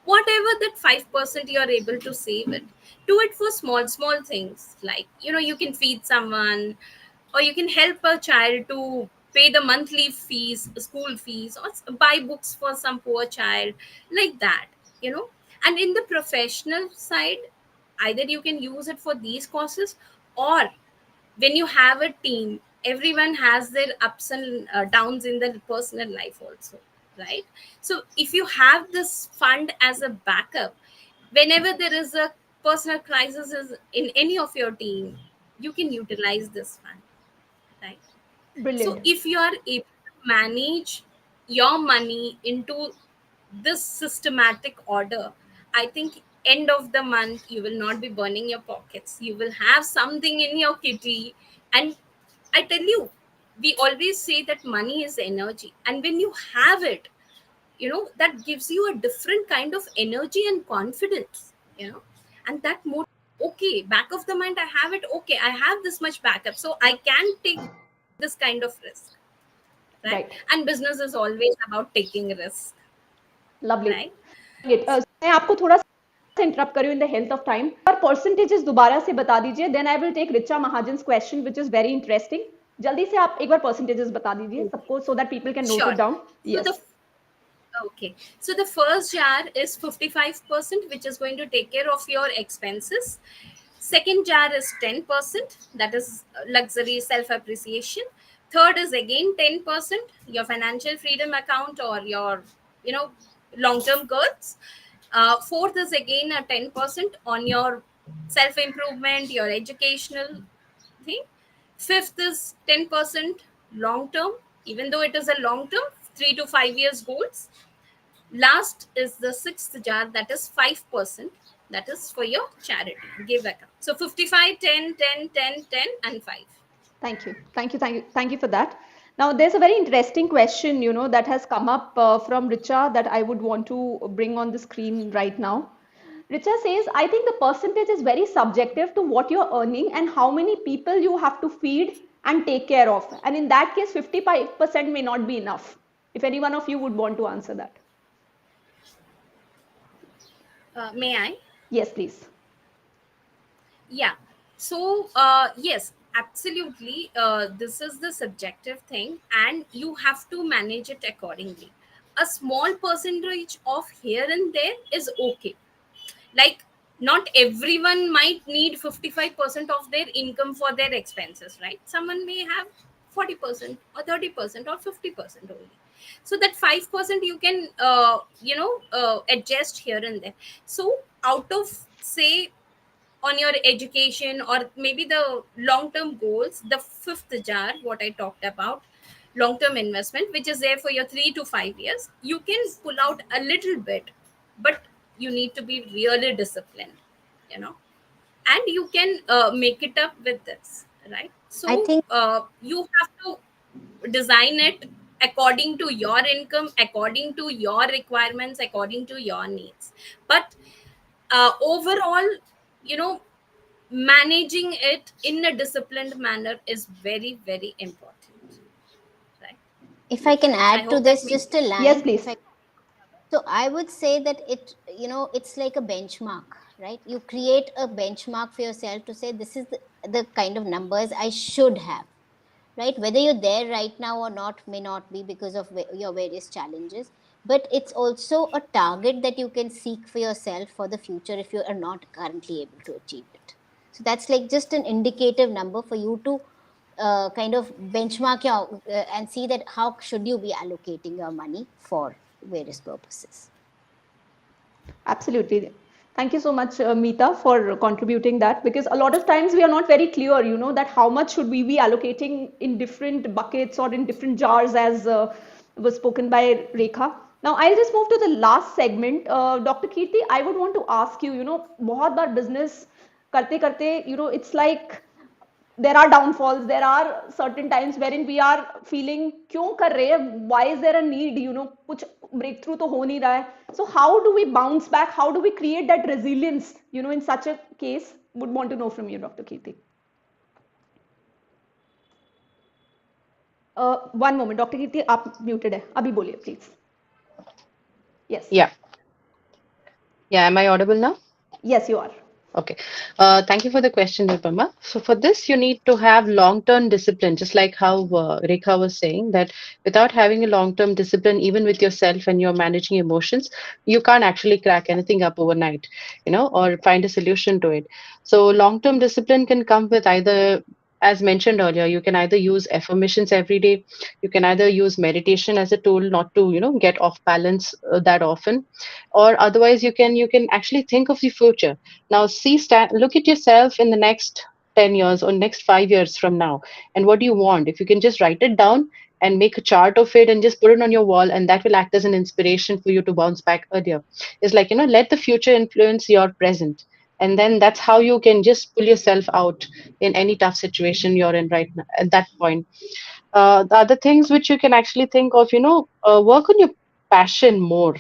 [SPEAKER 3] Whatever that 5% you are able to save it, do it for small, small things. Like, you can feed someone, or you can help a child to pay the monthly fees, school fees, or buy books for some poor child, like that, you know. And in the professional side, either you can use it for these causes, or when you have a team, everyone has their ups and downs in their personal life also, right? So if you have this fund as a backup, whenever there is a personal crisis is in any of your team, you can utilize this fund, right? So
[SPEAKER 1] Brilliant.
[SPEAKER 3] if you are able to manage your money into this systematic order, I think end of the month you will not be burning your pockets. You will have something in your kitty. And I tell you, we always say that money is energy. And when you have it, that gives you a different kind of energy and confidence, and that okay, back of the mind, I have it, okay, I have this much backup, so I can take this kind of risk, right?
[SPEAKER 1] Right.
[SPEAKER 3] And business is always about taking risk,
[SPEAKER 1] Lovely.
[SPEAKER 3] right?
[SPEAKER 1] मैं आपको थोड़ा सा interrupt कर रही हूँ in the health of time, और percentages दोबारा से बता दीजिए, then I will take Richa Mahajan's question which is very interesting. जल्दी से आप एक बार परसेंटेजेस बता दीजिए सबको, so that people can note it
[SPEAKER 3] Sure.
[SPEAKER 1] Down.
[SPEAKER 3] So the
[SPEAKER 1] yes.
[SPEAKER 3] Okay. So the first jar is 55%, which is going to take care of your expenses. Second jar is 10%, that is luxury self appreciation. Third is again 10%, your financial freedom account or your, you know, long term goals. Fourth is again a 10% on your self improvement, your educational thing. Fifth is 10% long term, even though it is a long term, 3 to 5 years goals. Last is the sixth jar, that is 5%. That is for your charity give account. So 55, 10, 10, 10, 10, and 5.
[SPEAKER 1] Thank you. Thank you. Thank you. Thank you for that. Now, there's a very interesting question, that has come up from Richa that I would want to bring on the screen right now. Richa says, I think the percentage is very subjective to what you're earning and how many people you have to feed and take care of. And in that case, 55% may not be enough. If any one of you would want to answer that.
[SPEAKER 3] May I?
[SPEAKER 1] Yes, please.
[SPEAKER 3] Yeah. So, yes, absolutely. This is the subjective thing, and you have to manage it accordingly. A small percentage of here and there is okay. Like, not everyone might need 55% of their income for their expenses, right? Someone may have 40% or 30% or 50% only. So that 5% you can, adjust here and there. So out of, say, on your education or maybe the long term goals, the fifth jar, what I talked about, long term investment, which is there for your 3 to 5 years, you can pull out a little bit, but you need to be really disciplined, you know, and you can make it up with this, right?
[SPEAKER 5] I
[SPEAKER 3] So
[SPEAKER 5] think
[SPEAKER 3] you have to design it according to your income, according to your requirements, according to your needs. But overall, you know, managing it in a disciplined manner is very, very important, right?
[SPEAKER 5] if I can
[SPEAKER 3] I
[SPEAKER 5] add to
[SPEAKER 3] hope that
[SPEAKER 5] this
[SPEAKER 3] makes
[SPEAKER 5] just a
[SPEAKER 1] Yes,
[SPEAKER 5] line, if
[SPEAKER 1] please.
[SPEAKER 5] I so I would say that it's like a benchmark, right? You create a benchmark for yourself to say this is the kind of numbers I should have, right? Whether you're there right now or not may not be because of your various challenges, but it's also a target that you can seek for yourself for the future if you are not currently able to achieve it. So that's like just an indicative number for you to kind of benchmark your and see that how should you be allocating your money for various purposes.
[SPEAKER 1] Absolutely. Thank you so much, Meeta, for contributing that, because a lot of times we are not very clear, that how much should we be allocating in different buckets or in different jars, as was spoken by Rekha. Now, I'll just move to the last segment. Dr. Kirti, I would want to ask you, बहुत बार business करते करते, it's like there are downfalls, there are certain times wherein we are feeling क्यों कर रहे हैं, why is there a need, कुछ breakthrough तो हो नहीं रहा है. So how do we bounce back, how do we create that resilience, in such a case? Would want to know from you, Dr. Kirti. One moment, Dr. Kirti, आप muted है, अभी बोलिए please. Yes.
[SPEAKER 2] Yeah. Yeah. Am I audible now?
[SPEAKER 1] Yes, you are.
[SPEAKER 2] Okay. Thank you for the question, Nirupama. So for this, you need to have long-term discipline, just like how Rekha was saying that without having a long-term discipline, even with yourself and you're managing emotions, you can't actually crack anything up overnight, or find a solution to it. So long-term discipline can come with either, as mentioned earlier, you can either use affirmations every day, you can either use meditation as a tool not to, get off balance that often, or otherwise you can actually think of the future. Now, look at yourself in the next 10 years or next 5 years from now, and what do you want? If you can just write it down and make a chart of it and just put it on your wall, and that will act as an inspiration for you to bounce back earlier. It's like, let the future influence your present. And then that's how you can just pull yourself out in any tough situation you're in right now at that point. The other things which you can actually think of, work on your passion more,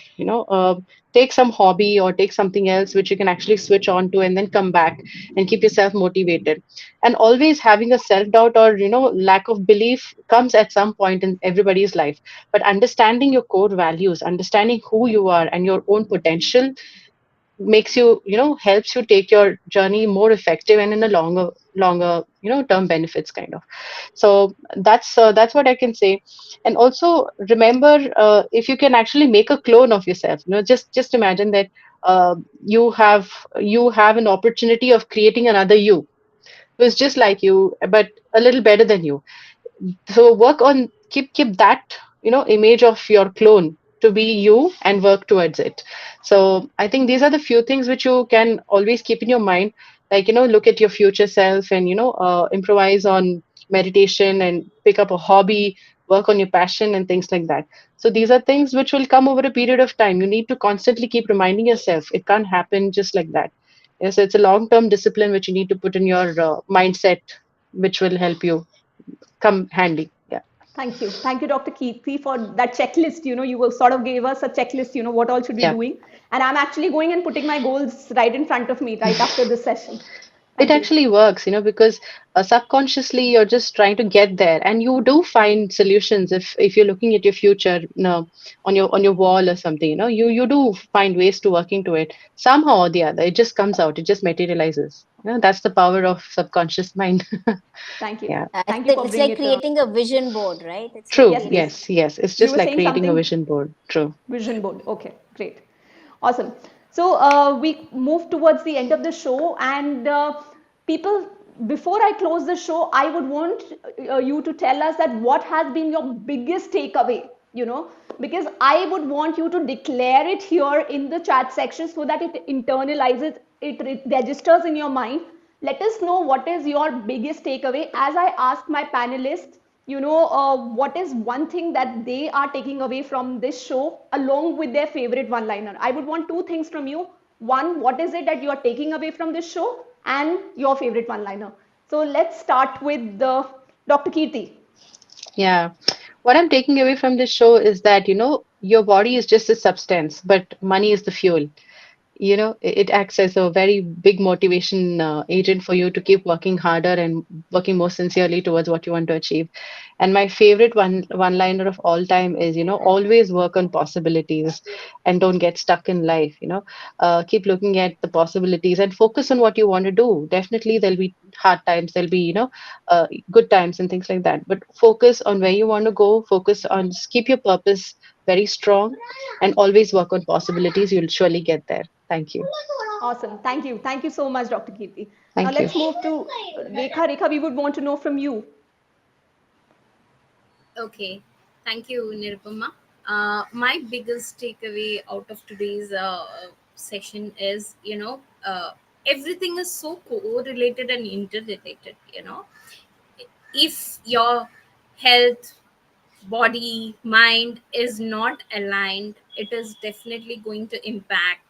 [SPEAKER 2] take some hobby or take something else which you can actually switch on to and then come back and keep yourself motivated. And always having a self doubt or, lack of belief comes at some point in everybody's life. But understanding your core values, understanding who you are and your own potential makes you, helps you take your journey more effective and in a longer term benefits kind of. So that's what I can say. And also remember, if you can actually make a clone of yourself, just imagine that uh, you have you have an opportunity of creating another you who is just like you but a little better than you. So work on, keep that image of your clone to be you and work towards it. So I think these are the few things which you can always keep in your mind, like look at your future self and improvise on meditation and pick up a hobby, work on your passion and things like that. So these are things which will come over a period of time. You need to constantly keep reminding yourself, it can't happen just like that. So it's a long term discipline which you need to put in your mindset, which will help you come handy. Yeah.
[SPEAKER 1] Thank you, Dr. Kirthi, for that checklist. You sort of gave us a checklist, what all should be
[SPEAKER 2] Yeah.
[SPEAKER 1] doing. And I'm actually going and putting my goals right in front of me right after this session.
[SPEAKER 2] It
[SPEAKER 1] Thank you.
[SPEAKER 2] actually works, because subconsciously you're just trying to get there, and you do find solutions if you're looking at your future, on your wall or something. You do find ways to working to it somehow or the other. It just comes out. It just materializes. That's the power of subconscious mind.
[SPEAKER 1] Thank you.
[SPEAKER 2] Yeah.
[SPEAKER 1] Thank you for
[SPEAKER 5] It's
[SPEAKER 1] bringing
[SPEAKER 5] like
[SPEAKER 1] it.
[SPEAKER 5] creating a vision board, right? It's like
[SPEAKER 2] True.
[SPEAKER 1] Yes,
[SPEAKER 5] creating.
[SPEAKER 1] please.
[SPEAKER 2] Yes. Yes. It's
[SPEAKER 1] You
[SPEAKER 2] just
[SPEAKER 1] were
[SPEAKER 2] like
[SPEAKER 1] saying
[SPEAKER 2] creating a
[SPEAKER 1] something?
[SPEAKER 2] vision board. True.
[SPEAKER 1] Vision board. Okay, great. Awesome. So we move towards the end of the show, and people, before I close the show, I would want you to tell us that what has been your biggest takeaway, because I would want you to declare it here in the chat section so that it internalizes, it registers in your mind. Let us know what is your biggest takeaway. As I ask my panelists, what is one thing that they are taking away from this show along with their favorite one liner. I would want two things from you. One, what is it that you are taking away from this show, and your favorite one liner. So let's start with Dr. Kirti.
[SPEAKER 2] Yeah. What I'm taking away from this show is that, your body is just a substance, but money is the fuel. It acts as a very big motivation agent for you to keep working harder and working more sincerely towards what you want to achieve. And my favorite one liner of all time is, always work on possibilities and don't get stuck in life. Keep looking at the possibilities and focus on what you want to do. Definitely there'll be hard times, there'll be good times and things like that, but focus on where you want to go. Focus on, just keep your purpose very strong and always work on possibilities. You'll surely get there. Thank you.
[SPEAKER 1] Awesome. Thank you. Thank you so much, Dr. Kirti. Now
[SPEAKER 2] Thank you.
[SPEAKER 1] let's move to Rekha. Rekha, we would want to know from you.
[SPEAKER 3] Okay, thank you, Nirupama. My biggest takeaway out of today's session is, everything is so correlated and interrelated. If your health, body, mind is not aligned, it is definitely going to impact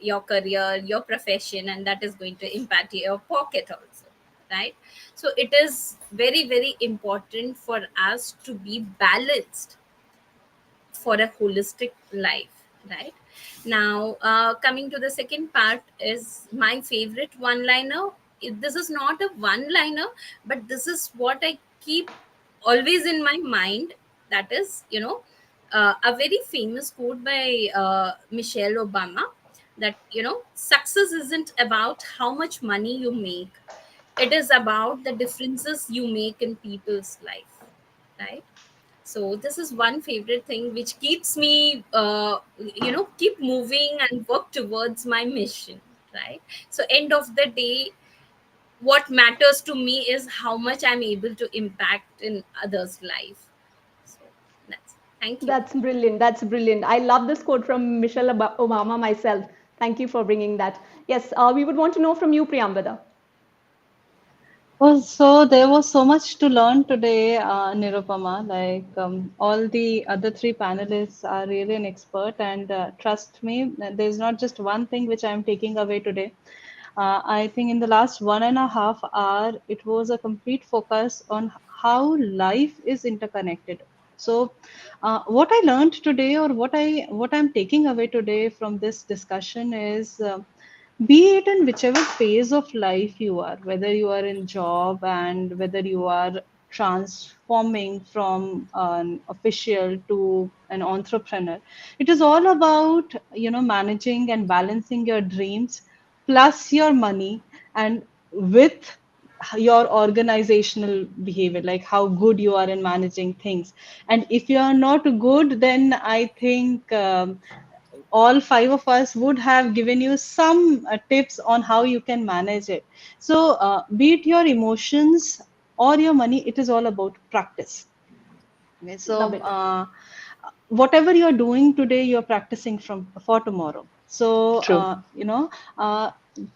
[SPEAKER 3] your career, your profession, and that is going to impact your pocket also, right? So it is very, very important for us to be balanced for a holistic life, right? Now, coming to the second part is my favorite one liner. This is not a one liner, but this is what I keep always in my mind. That is, a very famous quote by Michelle Obama, that, success isn't about how much money you make, it is about the differences you make in people's life, right? So this is one favorite thing which keeps me keep moving and work towards my mission, right? So end of the day, what matters to me is how much I'm able to impact in others life. So that's, thank you.
[SPEAKER 1] That's brilliant. That's brilliant. I love this quote from Michelle Obama myself. Thank you for bringing that. Yes, we would want to know from you, Priyamvada.
[SPEAKER 4] Well, so there was so much to learn today, Nirupama. Like all the other three panelists are really an expert, and trust me, there's not just one thing which I'm taking away today. I think in the last 1.5 hours, it was a complete focus on how life is interconnected. So, what I learned today, or what I'm taking away today from this discussion is. Be it in whichever phase of life you are, whether you are in job and whether you are transforming from an official to an entrepreneur, it is all about managing and balancing your dreams plus your money, and with your organizational behavior, like how good you are in managing things. And if you are not good, then I think all five of us would have given you some tips on how you can manage it. So, be it your emotions or your money, it is all about practice. Okay,
[SPEAKER 1] Love
[SPEAKER 4] so,
[SPEAKER 1] it.
[SPEAKER 4] whatever you're doing today, you're practicing from for tomorrow. So,
[SPEAKER 2] True.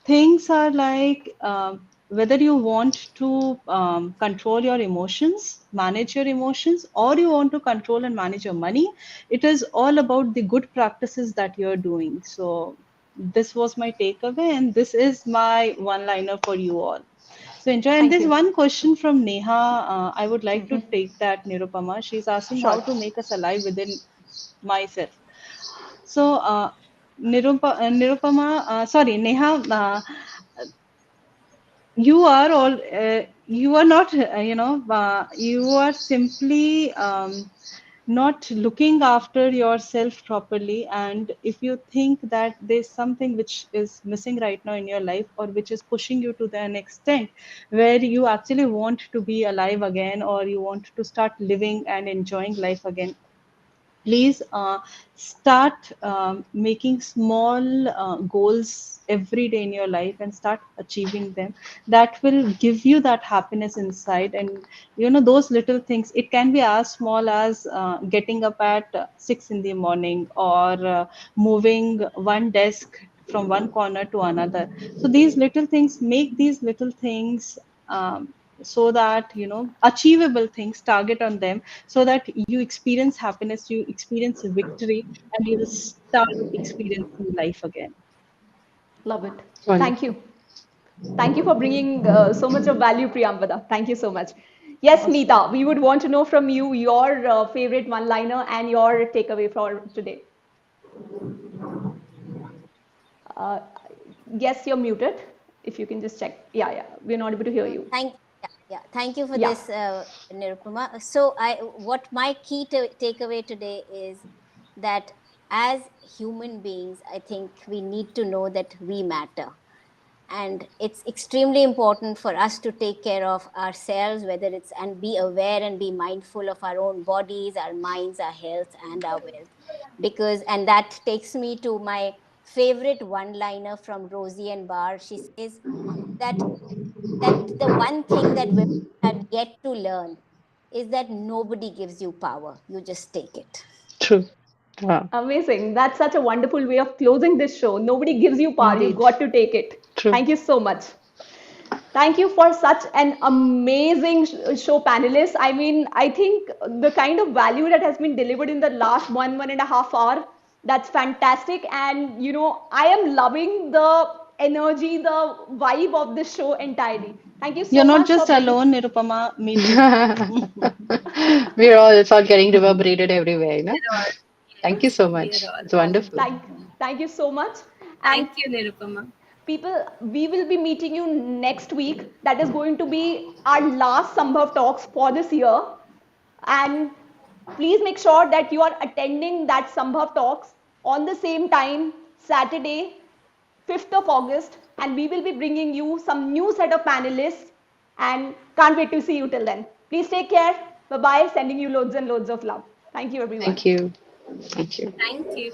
[SPEAKER 4] things are like whether you want to control your emotions, manage your emotions, or you want to control and manage your money, it is all about the good practices that you're doing. So, this was my takeaway, and this is my one-liner for you all. So enjoy. And
[SPEAKER 1] Thank
[SPEAKER 4] there's
[SPEAKER 1] you.
[SPEAKER 4] one question from Neha. I would like to take that, Nirupama. She's asking how
[SPEAKER 1] Sure.
[SPEAKER 4] to make us alive within myself. So, Nirupama, sorry, Neha, you are not, you are simply not looking after yourself properly. And if you think that there's something which is missing right now in your life, or which is pushing you to an extent where you actually want to be alive again, or you want to start living and enjoying life again, please start making small goals every day in your life and start achieving them. That will give you that happiness inside. And those little things, it can be as small as getting up at 6 in the morning, or moving one desk from one corner to another. So these little things, make these little things so that achievable things, target on them, so that you experience happiness, you experience victory, and you will start experiencing life again.
[SPEAKER 1] Love it. Thank
[SPEAKER 2] Wonderful.
[SPEAKER 1] you. Thank you for bringing so much of value, Priyamvada. Thank you so much. Yes,
[SPEAKER 4] Awesome.
[SPEAKER 1] Meeta, we would want to know from you your favorite one-liner and your takeaway for today. Uh, yes, you're muted. If you can just check. Yeah, yeah. We're not able to hear you.
[SPEAKER 5] Thank you for
[SPEAKER 1] Yeah.
[SPEAKER 5] this, Nirupama. So, what my key takeaway today is that as human beings, I think we need to know that we matter, and it's extremely important for us to take care of ourselves, whether it's and be aware and be mindful of our own bodies, our minds, our health, and our wealth. Because, and that takes me to my favorite one liner from Rosie and Barr. She says that the one thing that women have yet to learn is that nobody gives you power, you just take it.
[SPEAKER 2] True. Wow.
[SPEAKER 1] Amazing. That's such a wonderful way of closing this show. Nobody gives you power. You
[SPEAKER 4] Indeed.
[SPEAKER 1] got to take it.
[SPEAKER 2] True.
[SPEAKER 1] Thank you so much. Thank you for such an amazing show, panelists. I mean, I think the kind of value that has been delivered in the last 1.5 hour, that's fantastic. And, I am loving the energy, the vibe of this show entirely. Thank you
[SPEAKER 4] You're
[SPEAKER 1] so
[SPEAKER 4] not
[SPEAKER 1] much for
[SPEAKER 4] just
[SPEAKER 1] bringing.
[SPEAKER 4] alone, Nirupama. Me too.
[SPEAKER 2] It's all getting reverberated everywhere, you know?
[SPEAKER 3] We're all,
[SPEAKER 2] Thank you
[SPEAKER 3] yes,
[SPEAKER 2] so
[SPEAKER 3] we are
[SPEAKER 2] much.
[SPEAKER 3] all.
[SPEAKER 2] It's wonderful.
[SPEAKER 1] Thank you so much. And
[SPEAKER 3] Thank you, Nirupama.
[SPEAKER 1] people, we will be meeting you next week. That is going to be our last Sambhav talks for this year. And please make sure that you are attending that Sambhav talks on the same time, Saturday, 5th of August. And we will be bringing you some new set of panelists. And can't wait to see you till then. Please take care. Bye bye. Sending you loads and loads of love. Thank you, everyone.
[SPEAKER 2] Thank you. Thank you.
[SPEAKER 3] Thank you.